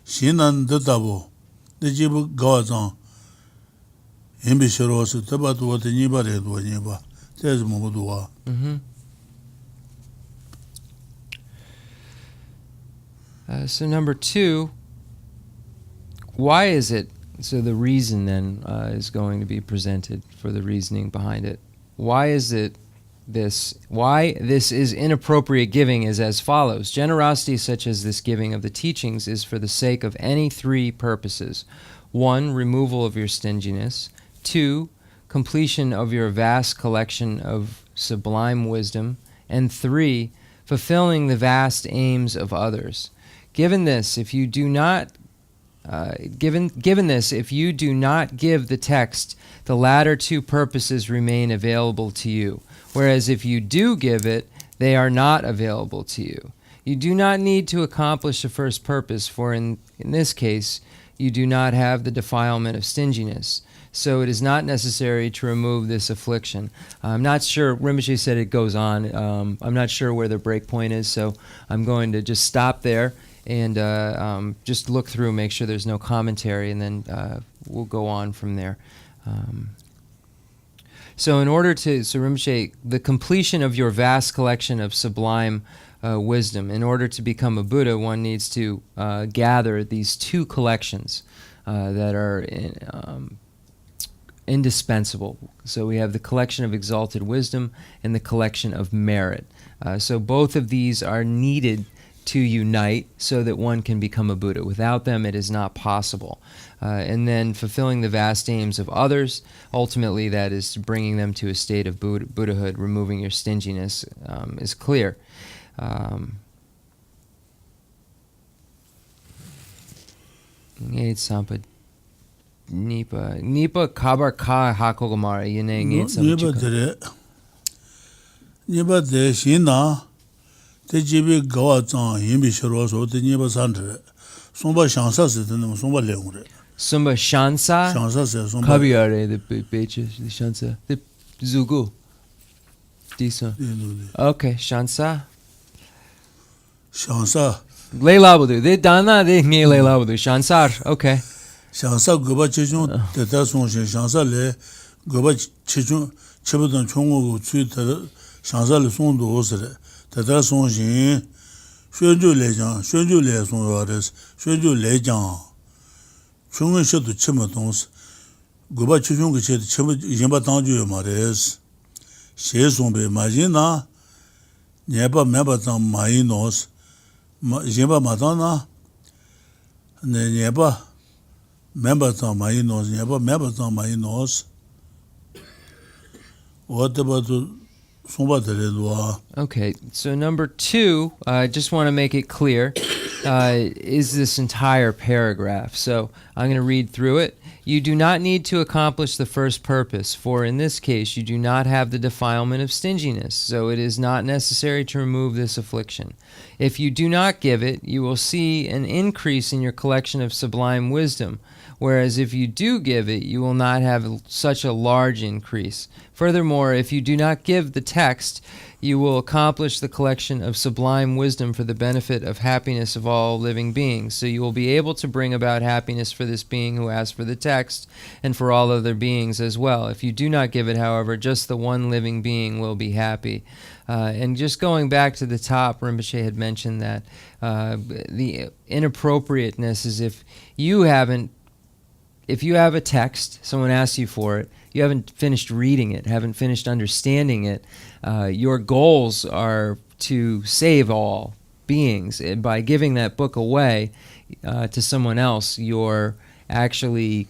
Shinan the Dabo, the Jibu Gazan, Imbisharos, Tabatu, what the Niba did, what Niba, there's Mudua. So number 2, why is it, so the reason then is going to be presented for the reasoning behind it. Why is it why this is inappropriate giving is as follows. Generosity such as this giving of the teachings is for the sake of any 3 purposes. 1, removal of your stinginess. 2, completion of your vast collection of sublime wisdom. And 3, fulfilling the vast aims of others. Given this, if you do not give the text, the latter 2 purposes remain available to you. Whereas if you do give it, they are not available to you. You do not need to accomplish the first purpose, for in this case, you do not have the defilement of stinginess. So it is not necessary to remove this affliction. I'm not sure, Rinpoche said it goes on. I'm not sure where the break point is, so I'm going to just stop there and just look through, make sure there's no commentary, and then we'll go on from there. So Rinpoche, the completion of your vast collection of sublime wisdom, in order to become a Buddha, one needs to gather these 2 collections that are indispensable. So we have the collection of exalted wisdom and the collection of merit. So both of these are needed to unite so that one can become a Buddha. Without them, it is not possible. And then fulfilling the vast aims of others, ultimately that is bringing them to a state of Buddhahood, removing your stinginess, is clear. Nipa kabar ka hakogomara yene Nipa de shina te jibi gawa zang yinbi shirwa so te nipa santre somba shansa se te nama somba leungre Sumba shansa se somba kabiyare the beche the shansa the zugu disa okay shansa leila budu de dana de nge leila budu shansar okay shansa goba chechun teta songshin shansa le goba chechun chebudan chongo chu teta shansa le sondo osre teta songshin shwenju le song yares shwenju le jang chongo shedu chema tons goba chechun ke chet chema yimba tangju mares she songbe majina nyeba meba tang mainos yimba matana ne nyeba member tang mainos nyeba member tang mainos what about somba de. Okay, so number 2, I just want to make it clear, is this entire paragraph. So I'm going to read through it. You do not need to accomplish the first purpose, for in this case you do not have the defilement of stinginess, so it is not necessary to remove this affliction. If you do not give it, you will see an increase in your collection of sublime wisdom, whereas if you do give it, you will not have such a large increase. Furthermore, if you do not give the text, you will accomplish the collection of sublime wisdom for the benefit of happiness of all living beings. So you will be able to bring about happiness for this being who asked for the text, and for all other beings as well. If you do not give it, however, just the one living being will be happy. And just going back to the top, Rinpoche had mentioned that the inappropriateness is if you have a text, someone asks you for it, you haven't finished reading it, haven't finished understanding it, your goals are to save all beings. And by giving that book away to someone else, you're actually,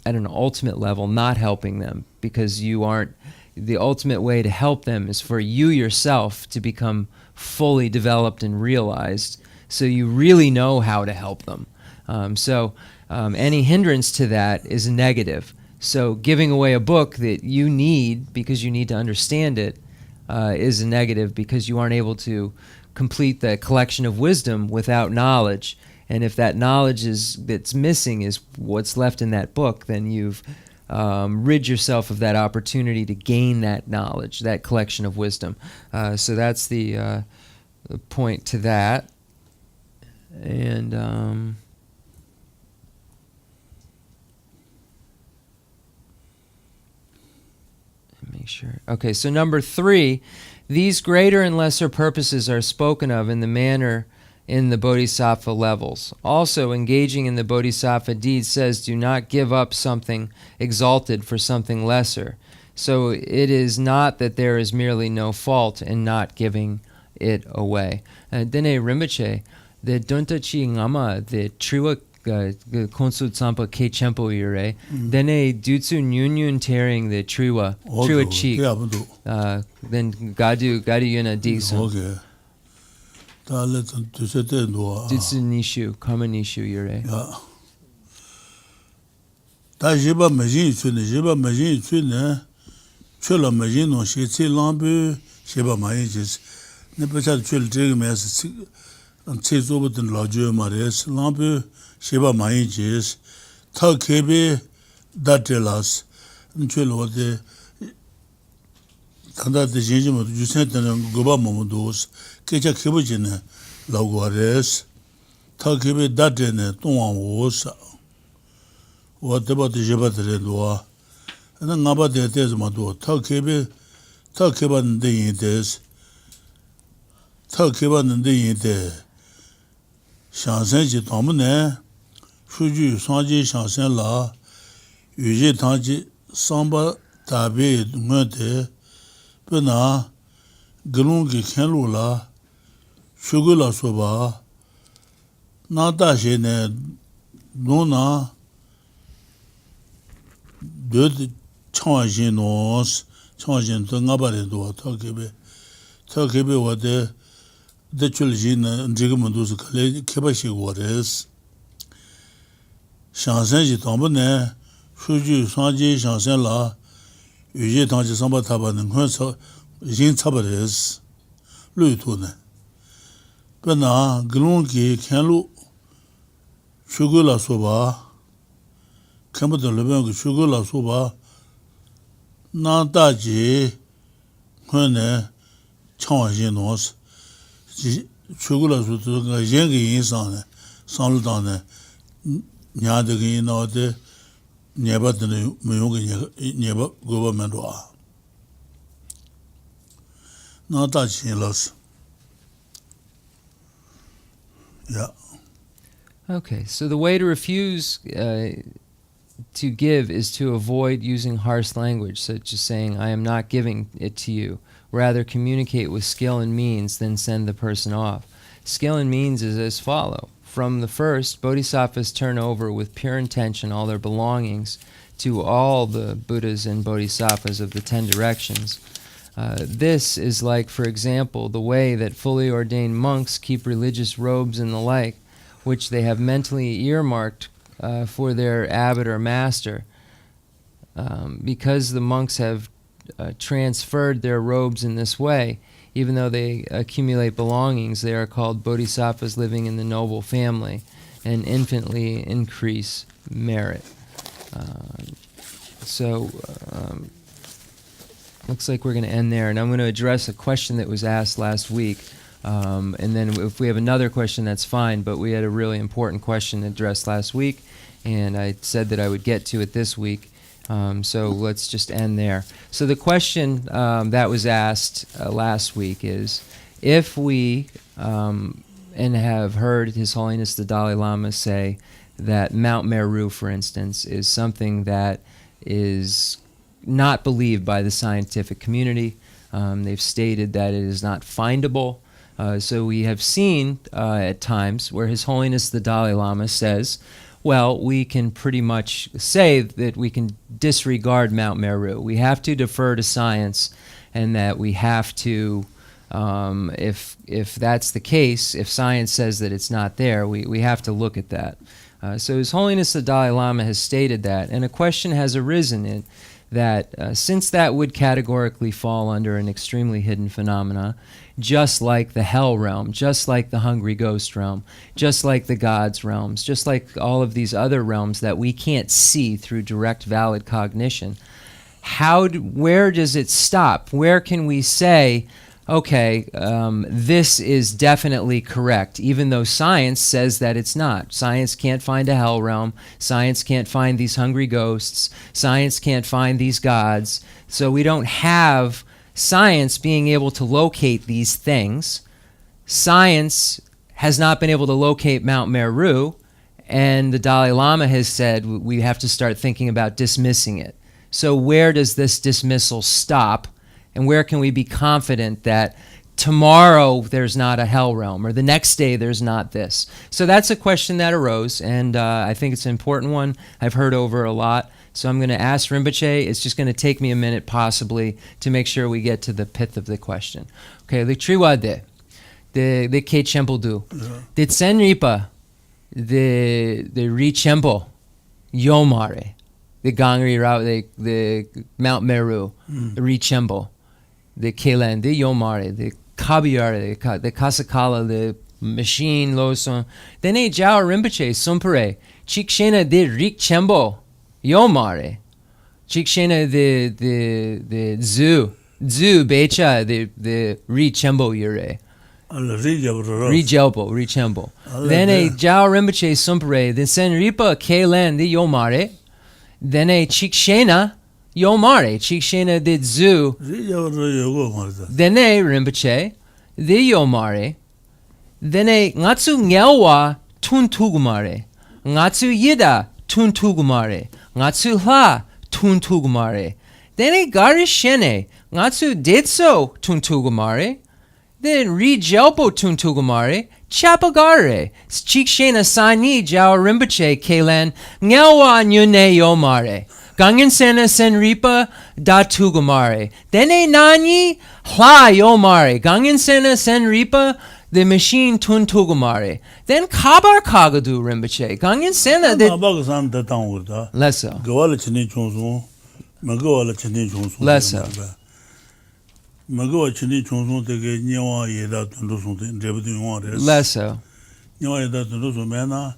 at an ultimate level, not helping them, because you aren't. The ultimate way to help them is for you yourself to become fully developed and realized, so you really know how to help them. So any hindrance to that is negative. So giving away a book that you need because you need to understand it is a negative, because you aren't able to complete the collection of wisdom without knowledge. And if that knowledge that's missing is what's left in that book, then you've rid yourself of that opportunity to gain that knowledge, that collection of wisdom. So that's the point to that. And make sure. Okay, so number 3, these greater and lesser purposes are spoken of in the manner in the bodhisattva levels. Also, engaging in the bodhisattva deed says, do not give up something exalted for something lesser. So it is not that there is merely no fault in not giving it away. Dene Rinpoche, the Dunta Chi Ngama, the Triwa Khensur Rinpoche Ke Chenpo Yure, dene Dutsu Nyun tearing the Triwa Chi, then Gadu Yuna Diso. Okay. Dutsu Nishu, Kama Nishu Yure. Yeah. Da jiba majin tsune, chula majin no shi tsi lambu, shiba majin jis. Ne pecha chul trig mes tsi zobatin la jo mares, lambu, shiba majin jis. Ta kebe datelas, chul wate, tanda de jinjima jusen tena goba mamudos, kecha kebo jine la guares, ta kebe datene tongwa wosa. What about the Jibatrendua? And then about the Desmado, Talkebe, Talkeban de Indes, Talkeban de Inde, Shansenji Tomane, Shuju Sanji Shansen La, Uji Tanji, Samba Tabi Mente, Pena, Grungi Kenlula, Shugula Soba, Nata Shene, Nona, de changing nos, changing to Nabaredo, Takebe, what the children and Jigamundus Kebashi waters. Shansenji Tombane, Shuju Sanji Shansen La, Uji Tanji Samba Taban and Khensur Jin Tabares, Lutune. Pena, Grunki, Kenlu, Shugula Soba, Kambata Lebangu Shugula Soba, Nadaji, Hune, Changinos, Shugula Sutuga, Yengi Insane, Sanldane, Nyadagi Node, Nebatani, Muyungi, Neba Governmentua. Nadaji loss. Yeah. Okay, so the way to refuse to give is to avoid using harsh language, such as saying, I am not giving it to you. Rather, communicate with skill and means, then send the person off. Skill and means is as follow. From the first, bodhisattvas turn over with pure intention all their belongings to all the Buddhas and bodhisattvas of the 10 directions. This is like, for example, the way that fully ordained monks keep religious robes and the like, which they have mentally earmarked for their abbot or master. Because the monks have transferred their robes in this way, even though they accumulate belongings, they are called bodhisattvas living in the noble family and infinitely increase merit. Looks like we're going to end there, and I'm going to address a question that was asked last week. And then if we have another question, that's fine, but we had a really important question addressed last week, and I said that I would get to it this week. So let's just end there. So the question that was asked last week is, if we, and have heard His Holiness the Dalai Lama say that Mount Meru, for instance, is something that is not believed by the scientific community. They've stated that it is not findable. So we have seen at times where His Holiness the Dalai Lama says, well, we can pretty much say that we can disregard Mount Meru. We have to defer to science, and that we have to, if that's the case, if science says that it's not there, we have to look at that. So His Holiness the Dalai Lama has stated that, and a question has arisen that since that would categorically fall under an extremely hidden phenomena, just like the hell realm, just like the hungry ghost realm, just like the gods realms, just like all of these other realms that we can't see through direct valid cognition, where does it stop? Where can we say, okay, this is definitely correct, even though science says that it's not. Science can't find a hell realm. Science can't find these hungry ghosts. Science can't find these gods. So we don't have science being able to locate these things. Science has not been able to locate Mount Meru, and the Dalai Lama has said we have to start thinking about dismissing it. So where does this dismissal stop? And where can we be confident that tomorrow there's not a hell realm, or the next day there's not this? So that's a question that arose, and I think it's an important one. I've heard over a lot. So I'm going to ask Rinpoche. It's just going to take me a minute, possibly, to make sure we get to the pith of the question. Okay, the triwa the ke chempo du, the Chenripa, the ri chempo, yomare, the gangri rao, the Mount Meru, the ri chempo, the Kelen, the Yomare, the Kabiyare, the Kasakala, the machine Loson. Then a Jao Rinpoche, Sumpere, Chikshena de Rik Chembo, Yomare. Chikshena the Zu Becha, the Ri Chembo Yure. Ri Chembo. Then a Jao Rinpoche, Sumpere, the Senripa, Kelen, the Yomare. Then a Chikshena, Yomare, Chikshena de Zu. Dene Rinpoche, the Yomare. Dene Ngatsu Ngelwa Tun Tugumare. Ngatsu Yida Tun Tugumare. Ngatsu Ha Tun Tugumare. Dene Garishene Ngatsu Detso Tun Tugumare. Then Ri Jelpo Tun Tugumare. Chapagare. Chikshena Sani Jao Rinpoche Kelen Ngelwa Nyune Yomare. Gangen Sena Senripa da Tugumare. Dene Nani Hla Yomare. Gangen Sena Senripa the machine Tun Tugumare. Then Kabar Kagadu Rinpoche. Gangen Sena the Lesso. Lesso. Magawa chini chungsun teke nyewa yeda tundu sunte drebu tu yungwa res. Lesso. Nyewa yeda tundu sun mena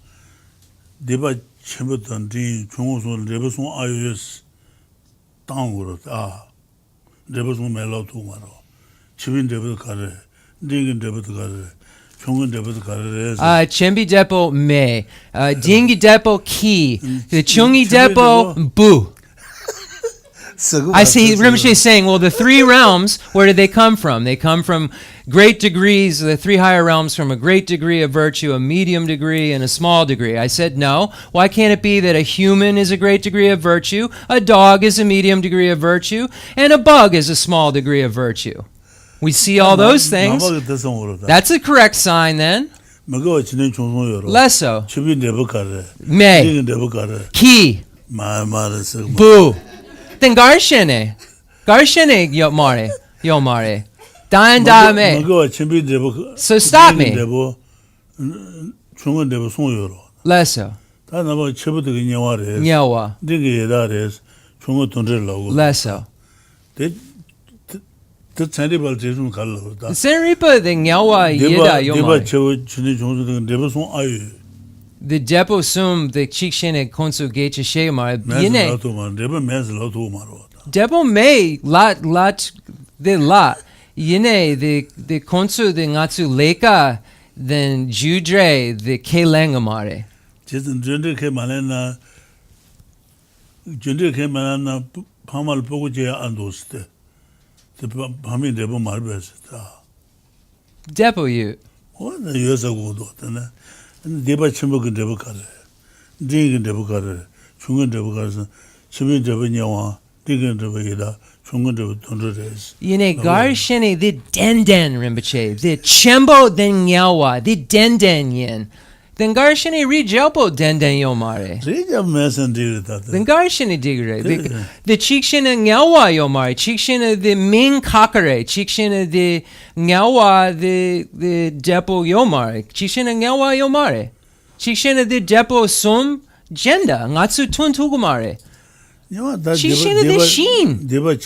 deba chenpo tanti chungu sun drebu sun ayo yes tanguro drebu sun mela tu maro. Chibin drebu kare, dingin drebu kare, chungun drebu kare res. Chembi depo me. Dingi depo ki. The chungi depo bu. I see Rinpoche saying, well, the three realms, where did they come from? They come from great degrees, the three higher realms from a great degree of virtue, a medium degree, and a small degree. I said, no. Why can't it be that a human is a great degree of virtue, a dog is a medium degree of virtue, and a bug is a small degree of virtue? We see all those things. That's a correct sign then. Less so. Me. Ki. Bu. Then Garshene Yomare. Dan da me. So stop me. Lesso. Nyawa. Lesso. The Senripa the Nyawa Yeda Yomare. The depo sum the chikshene konsu geche shemar yene depo me lot the lot yene the konsu the ngatsu leka then judre the kelengamare jendre ke malena pamal pogo je andoste the pami depo marbes depo you what the years ago do Deba Chimbo can devo kare, Ding and devo kare, Chungan devo kare, Chibin devo nyawa, Ding and devo yeda, Chungan devo tundres. Yene Garshene the Denden Rinpoche, the Chembo den nyawa, the Denden yen. Then Garshene rejelpo Denden yomare. Reja mess and did that. Then Garshene digre, the Chikshene nyawa yomare, Chikshene the Ming kakare, Chikshene the nyawa the depo yomare, Chikshene nyawa yomare, Chikshene the depo sum jenda, Ngatsu tun tugumare.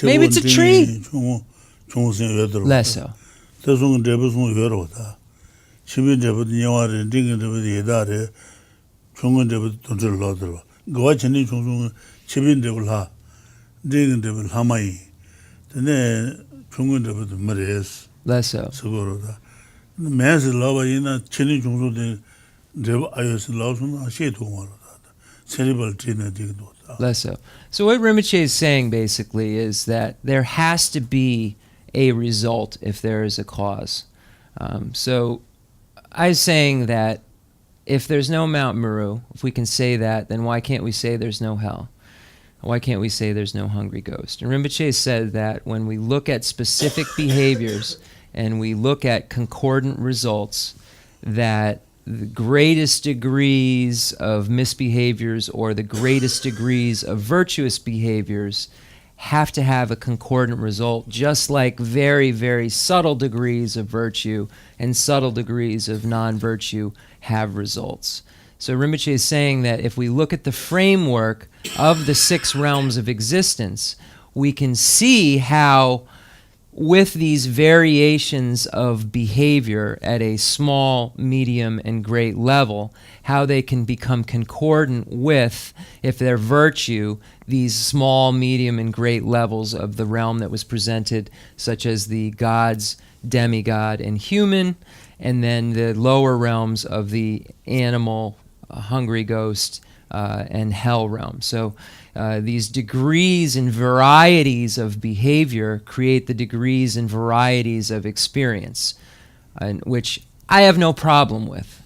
Maybe it's a tree. Less so. Less so. Less so. So what Rinpoche is saying basically is that there has to be a result if there is a cause. So I was saying that if there's no Mount Meru, if we can say that, then why can't we say there's no hell? Why can't we say there's no hungry ghost? And Rinpoche said that when we look at specific behaviors and we look at concordant results, that the greatest degrees of misbehaviors or the greatest degrees of virtuous behaviors have to have a concordant result, just like very, very subtle degrees of virtue and subtle degrees of non-virtue have results. So Rinpoche is saying that if we look at the framework of the 6 realms of existence, we can see how with these variations of behavior at a small, medium, and great level, how they can become concordant with, if they're virtue, these small, medium, and great levels of the realm that was presented, such as the gods, demigod, and human, and then the lower realms of the animal, hungry ghost, and hell realm. So these degrees and varieties of behavior create the degrees and varieties of experience, which I have no problem with.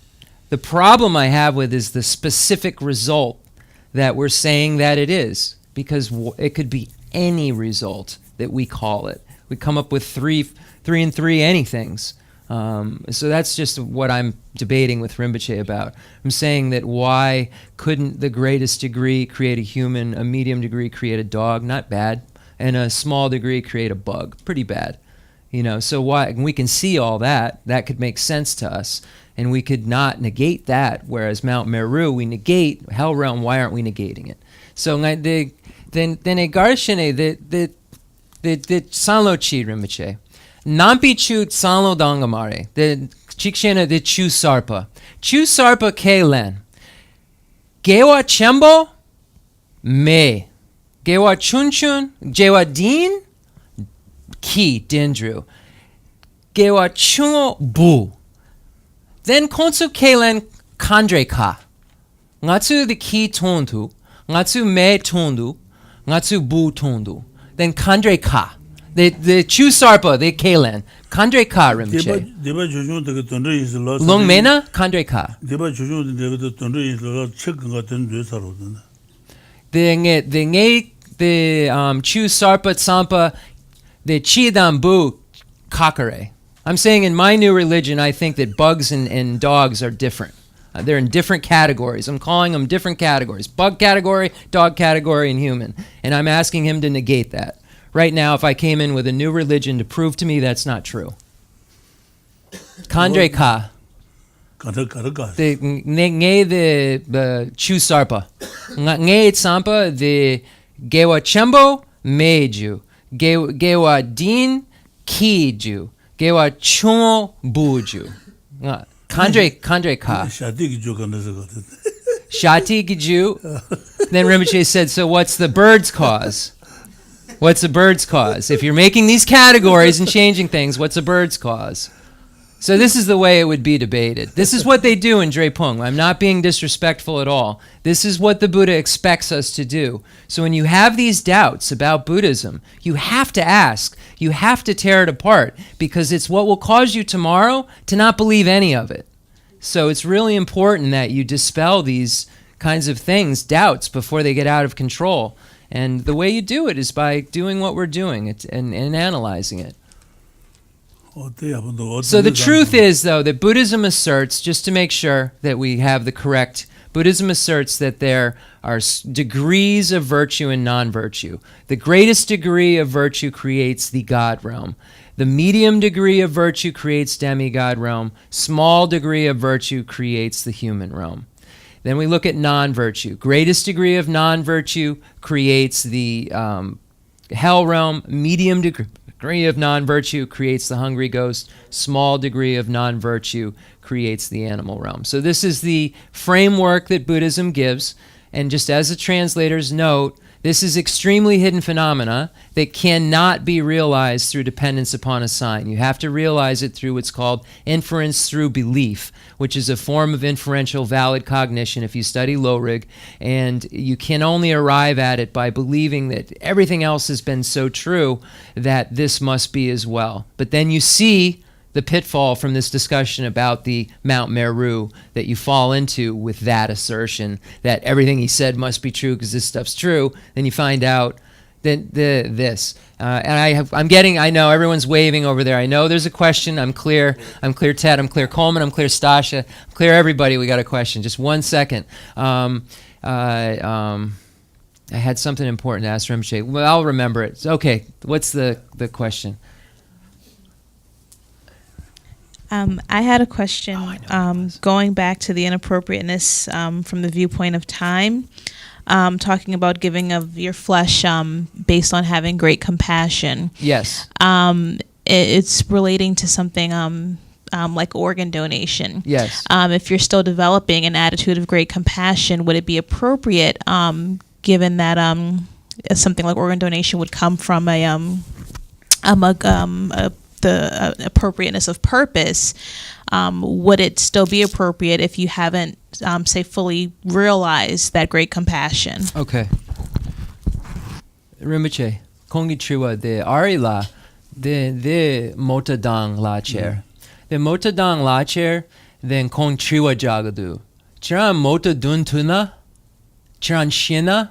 The problem I have with is the specific result that we're saying that it is, because it could be any result that we call it. We come up with three and three anythings. So that's just what I'm debating with Rinpoche about. I'm saying that why couldn't the greatest degree create a human, a medium degree create a dog? Not bad. And a small degree create a bug? Pretty bad. So why? We can see all that. That could make sense to us. And we could not negate that, whereas Mount Meru, we negate. Hell realm, why aren't we negating it? So the Garshine, the Sanlo Chi Rinpoche, Nampi Chu Sanlo Dangamare, the Chikshena de Chu Sarpa. Chu Sarpa Kelen. Gewa Chembo? Me. Gewa Chunchun? Jewa Din? Ki Dindru. Gewa Chungo Bu. Then Konsu Kelen Kandre Ka. Ngatsu the Ki Tondu. Ngatsu Me Tondu. Ngatsu Bu Tondu. Then Kandre Ka. The Chu Sarpa, the Kalen. Kandre Ka Rinpoche. Long Mena? Kandre Ka. The Chu Sarpa Tsampa, the Chidam Bu Kakare. I'm saying in my new religion, I think that bugs and dogs are different. They're in different categories. I'm calling them different categories. Bug category, dog category, and human. And I'm asking him to negate that. Right now, if I came in with a new religion to prove to me that's not true. Kandre Ka. The Chu Sarpa. Nge Tsampa, the Gewa Chembo, Meju. Gewa Din, Kiju. Gewa Chungo, Buju. Kandre Ka. Shati Giju. Then Rinpoche said, so what's the bird's cause? What's a bird's cause? If you're making these categories and changing things, what's a bird's cause? So this is the way it would be debated. This is what they do in Drepung. I'm not being disrespectful at all. This is what the Buddha expects us to do. So when you have these doubts about Buddhism, you have to ask. You have to tear it apart, because it's what will cause you tomorrow to not believe any of it. So it's really important that you dispel these kinds of things, doubts, before they get out of control. And the way you do it is by doing what we're doing and analyzing it. So the truth is, though, that Buddhism asserts, just to make sure that we have the correct, Buddhism asserts that there are degrees of virtue and non-virtue. The greatest degree of virtue creates the God realm. The medium degree of virtue creates demigod realm. Small degree of virtue creates the human realm. Then we look at non-virtue. Greatest degree of non-virtue creates the hell realm. Medium degree of non-virtue creates the hungry ghost. Small degree of non-virtue creates the animal realm. So this is the framework that Buddhism gives. And just as a translator's note, this is extremely hidden phenomena that cannot be realized through dependence upon a sign. You have to realize it through what's called inference through belief, which is a form of inferential valid cognition if you study Lorig, and you can only arrive at it by believing that everything else has been so true that this must be as well. But then you see the pitfall from this discussion about the Mount Meru that you fall into with that assertion that everything he said must be true because this stuff's true. Then you find out that this. And I know everyone's waving over there. I know there's a question. I'm clear. I'm clear Ted. I'm clear Coleman. I'm clear Stasha. I'm clear everybody. We got a question. Just 1 second. I had something important to ask Rinpoche. Well, I'll remember it. Okay. What's the question? I had a question going back to the inappropriateness from the viewpoint of time, talking about giving of your flesh based on having great compassion. Yes. It's relating to something like organ donation. Yes. If you're still developing an attitude of great compassion, would it be appropriate, given that something like organ donation would come from the appropriateness of purpose, would it still be appropriate if you haven't, say, fully realized that great compassion? Okay. Rinpoche, kongi chiwa de arila de motadang la chair. The motadang la chair, then kong chiwa jagadu. Chiran mota dun tuna, chiran shina,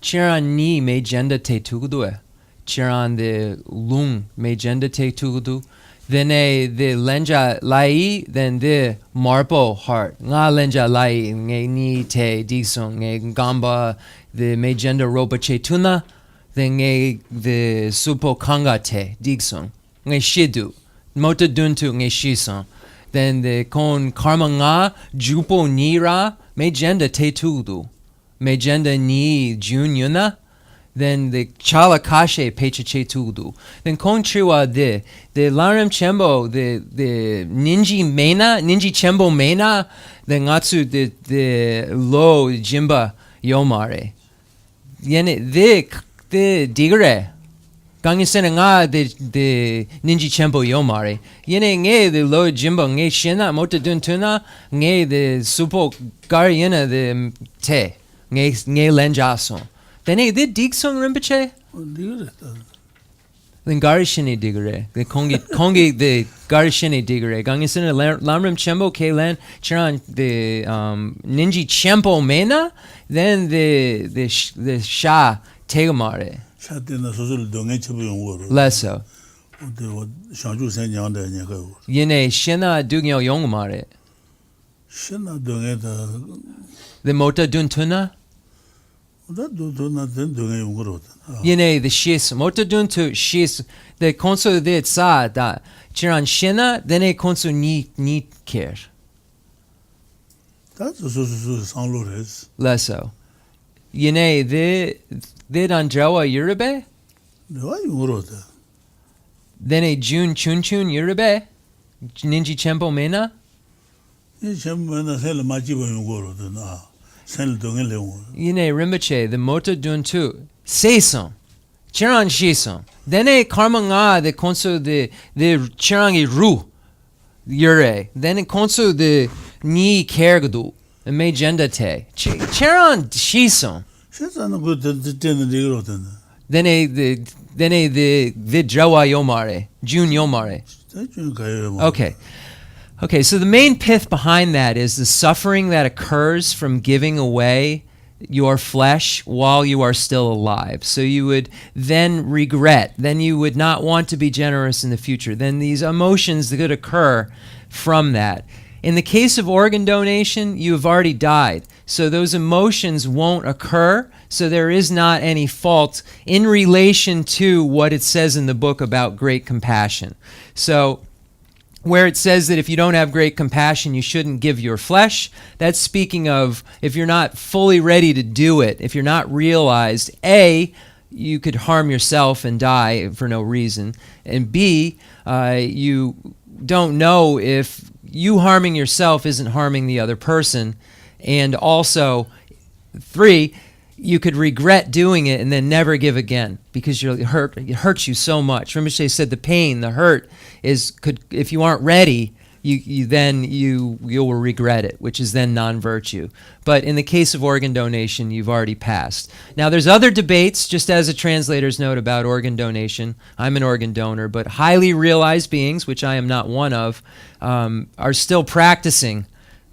chiran ni me jenda te tugudue. Chiran de lung me jenda te tugudu. Then the lenja lai, then the marpo heart. Nga lenja lai, nge ni te disong, nge gamba, the me jenda roba che tuna, then nge the supo kanga te digsong, nge shidu, mota duntu nge shisong. Then the kon karma nga, jupo nira, me jenda te tugudu. Me jenda ni jun yuna. Then the chala kashe pechache tudu. Then konchiwa the Lamrim Chenmo, the ninji Chenmo mena, the ngatsu the lo jimba yomare. Yene the digre. Gangisena nga the ninji Chenmo yomare. Yene nge the lo jimba nge shina mota duntuna nge the supo gariena the te nge lenjason. Then the digsong Rinpoche? Then garishini digere. The kongi the garishini digere. Gangisina Lamrim Chenmo Kalen Chiran the ninji Chenpo mena. Then the sha tegamare. Lesso. Yene shena dugyo yongmare. The mota duntuna. Yene the shis mota duntu shis the konso de sa da chiran shina then a konso ni care. That's so Lesso. Yene the danjawa yurube. Then a Jun chun yurube. Ninji Chenpo mena. Yine Rinpoche, the mota duntu, seison, chiran shison. Then a karma nga the konso the chirangi ru yure. Then a konso the ni kergadu, and me jenda te. Chiran shison. Then a the jawa yomare, Jun yomare. Okay, so the main pith behind that is the suffering that occurs from giving away your flesh while you are still alive. So you would then regret, then you would not want to be generous in the future. Then these emotions that could occur from that. In the case of organ donation, you have already died. So those emotions won't occur. So there is not any fault in relation to what it says in the book about great compassion. So where it says that if you don't have great compassion, you shouldn't give your flesh, that's speaking of if you're not fully ready to do it, if you're not realized, A, you could harm yourself and die for no reason, and B, you don't know if you harming yourself isn't harming the other person, and also, 3, you could regret doing it and then never give again because it hurts you so much. Rinpoche said the pain, the hurt if you aren't ready, you will regret it, which is then non-virtue. But in the case of organ donation, you've already passed. Now there's other debates, just as a translator's note about organ donation. I'm an organ donor, but highly realized beings, which I am not one of, are still practicing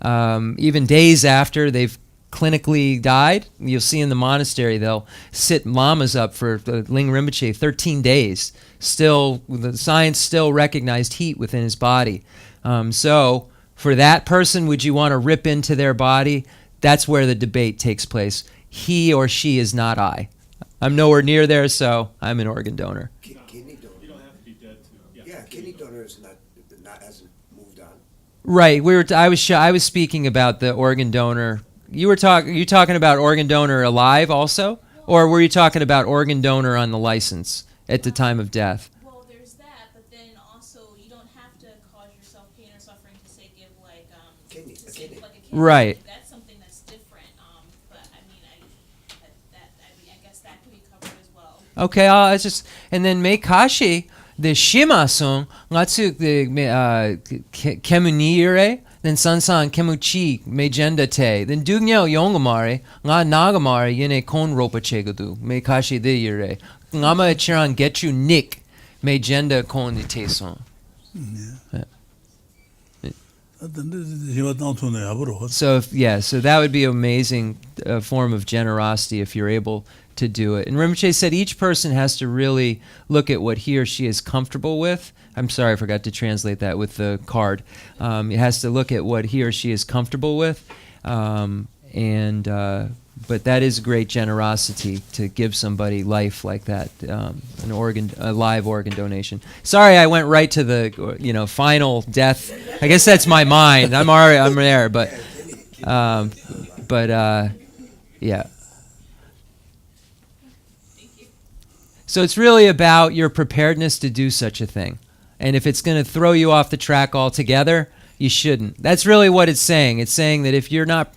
even days after they've clinically died. You'll see in the monastery they'll sit lamas up for the Ling Rinpoche 13 days. Still, the science still recognized heat within his body. So for that person, would you want to rip into their body? That's where the debate takes place. He or she is not I. I'm nowhere near there, so I'm an organ donor. Kidney donor. You don't have to be dead too. Yeah, kidney donor is not hasn't moved on. Right. I was speaking about the organ donor. You talking about organ donor alive also, or were you talking about organ donor on the license at the time of death? Well, there's that, but then also you don't have to cause yourself pain or suffering to say give like a kidney. Right. That's something that's different. But I guess that could be covered as well. Okay. And then Meikashi the shimasun ngatsu the kemunire. Then sansan kemuchi mejenda te. Then dugnyo yongamare nga nagamare yene kon ropa chegadu me kashi de yure. Ngama chiran getchu nick mejenda kon de teson. So that would be an amazing form of generosity if you're able to do it. And Rinpoche said each person has to really look at what he or she is comfortable with. I'm sorry, I forgot to translate that with the card. He has to look at what he or she is comfortable with. But that is great generosity to give somebody life like that, a live organ donation. Sorry, I went right to the final death. I guess that's my mind. I'm there, but yeah. So it's really about your preparedness to do such a thing. And if it's going to throw you off the track altogether, you shouldn't. That's really what it's saying. It's saying that if you're not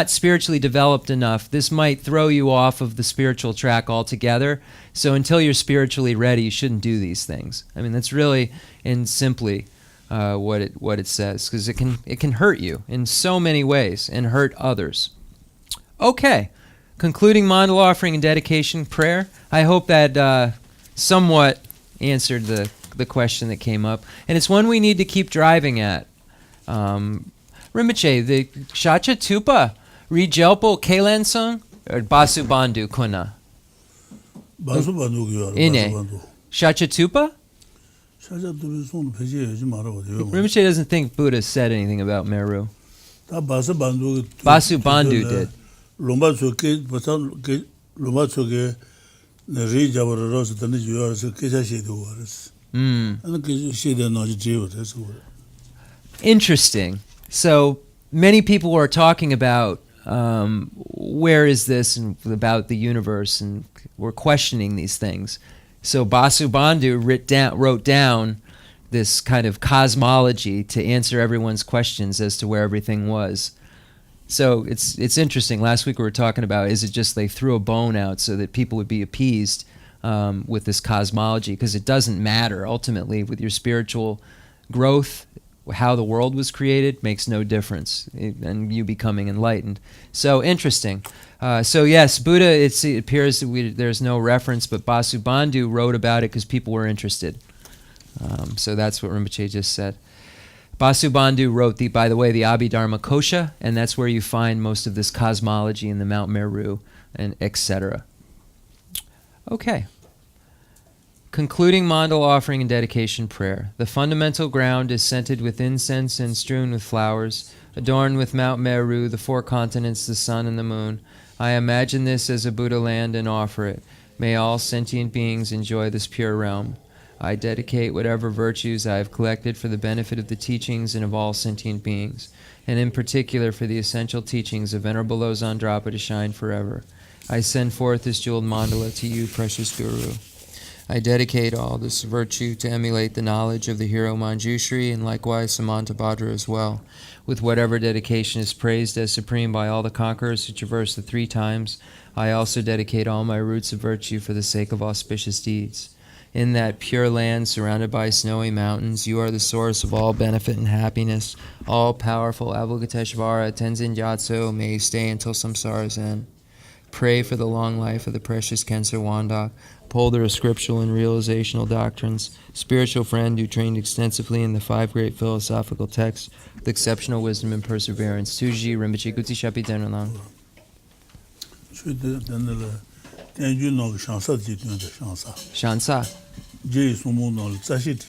spiritually developed enough, this might throw you off of the spiritual track altogether. So until you're spiritually ready, you shouldn't do these things. I mean, that's really and simply what it says, because it can hurt you in so many ways and hurt others. Okay, concluding mandala offering and dedication prayer. I hope that somewhat answered the question that came up, and it's one we need to keep driving at. Rinpoche, the Shacha Tupa, Rijelpo Kelansung, or Basu Bandhu Kuna? Basu Bandhu gyar. Ine. Shacha Tupa? Shacha Tupa son peje ji mara bode. Rinpoche doesn't think Buddha said anything about Meru. Ta Basu Bandhu. Basu Bandhu did. Lomba choke, basan lomba choke, ne ri jabar ros tani gyar se kesha shedu waras. And kesha shedu na jiwa das. Interesting. So many people are talking about where is this and about the universe, and we're questioning these things. So Basu Bandhu wrote down this kind of cosmology to answer everyone's questions as to where everything was. So it's interesting. Last week we were talking about, is it just they threw a bone out so that people would be appeased with this cosmology, because it doesn't matter ultimately with your spiritual growth. How the world was created makes no difference, and you becoming enlightened. So interesting. So yes, Buddha, it appears that there's no reference, but Basu Bandhu wrote about it because people were interested. So that's what Rinpoche just said. Basu Bandhu wrote, by the way, the Abhidharma Kosha, and that's where you find most of this cosmology in the Mount Meru, and etc. Okay. Concluding mandala offering and dedication prayer. The fundamental ground is scented with incense and strewn with flowers, adorned with Mount Meru, the 4 continents, the sun, and the moon. I imagine this as a Buddha land and offer it. May all sentient beings enjoy this pure realm. I dedicate whatever virtues I have collected for the benefit of the teachings and of all sentient beings, and in particular for the essential teachings of Venerable Losang Drapa to shine forever. I send forth this jeweled mandala to you, precious Guru. I dedicate all this virtue to emulate the knowledge of the hero Manjushri and likewise Samantabhadra as well, with whatever dedication is praised as supreme by all the conquerors who traverse the 3 times. I also dedicate all my roots of virtue for the sake of auspicious deeds. In that pure land surrounded by snowy mountains, you are the source of all benefit and happiness. All-powerful Avalokiteshvara Tenzin Gyatso, may you stay until samsara's end. Pray for the long life of the precious Khensur Wandak, upholder of scriptural and realizational doctrines, spiritual friend who trained extensively in the 5 great philosophical texts with exceptional wisdom and perseverance. Tuji Rinpoche Gutsi Shapi Tenalang. Shansa.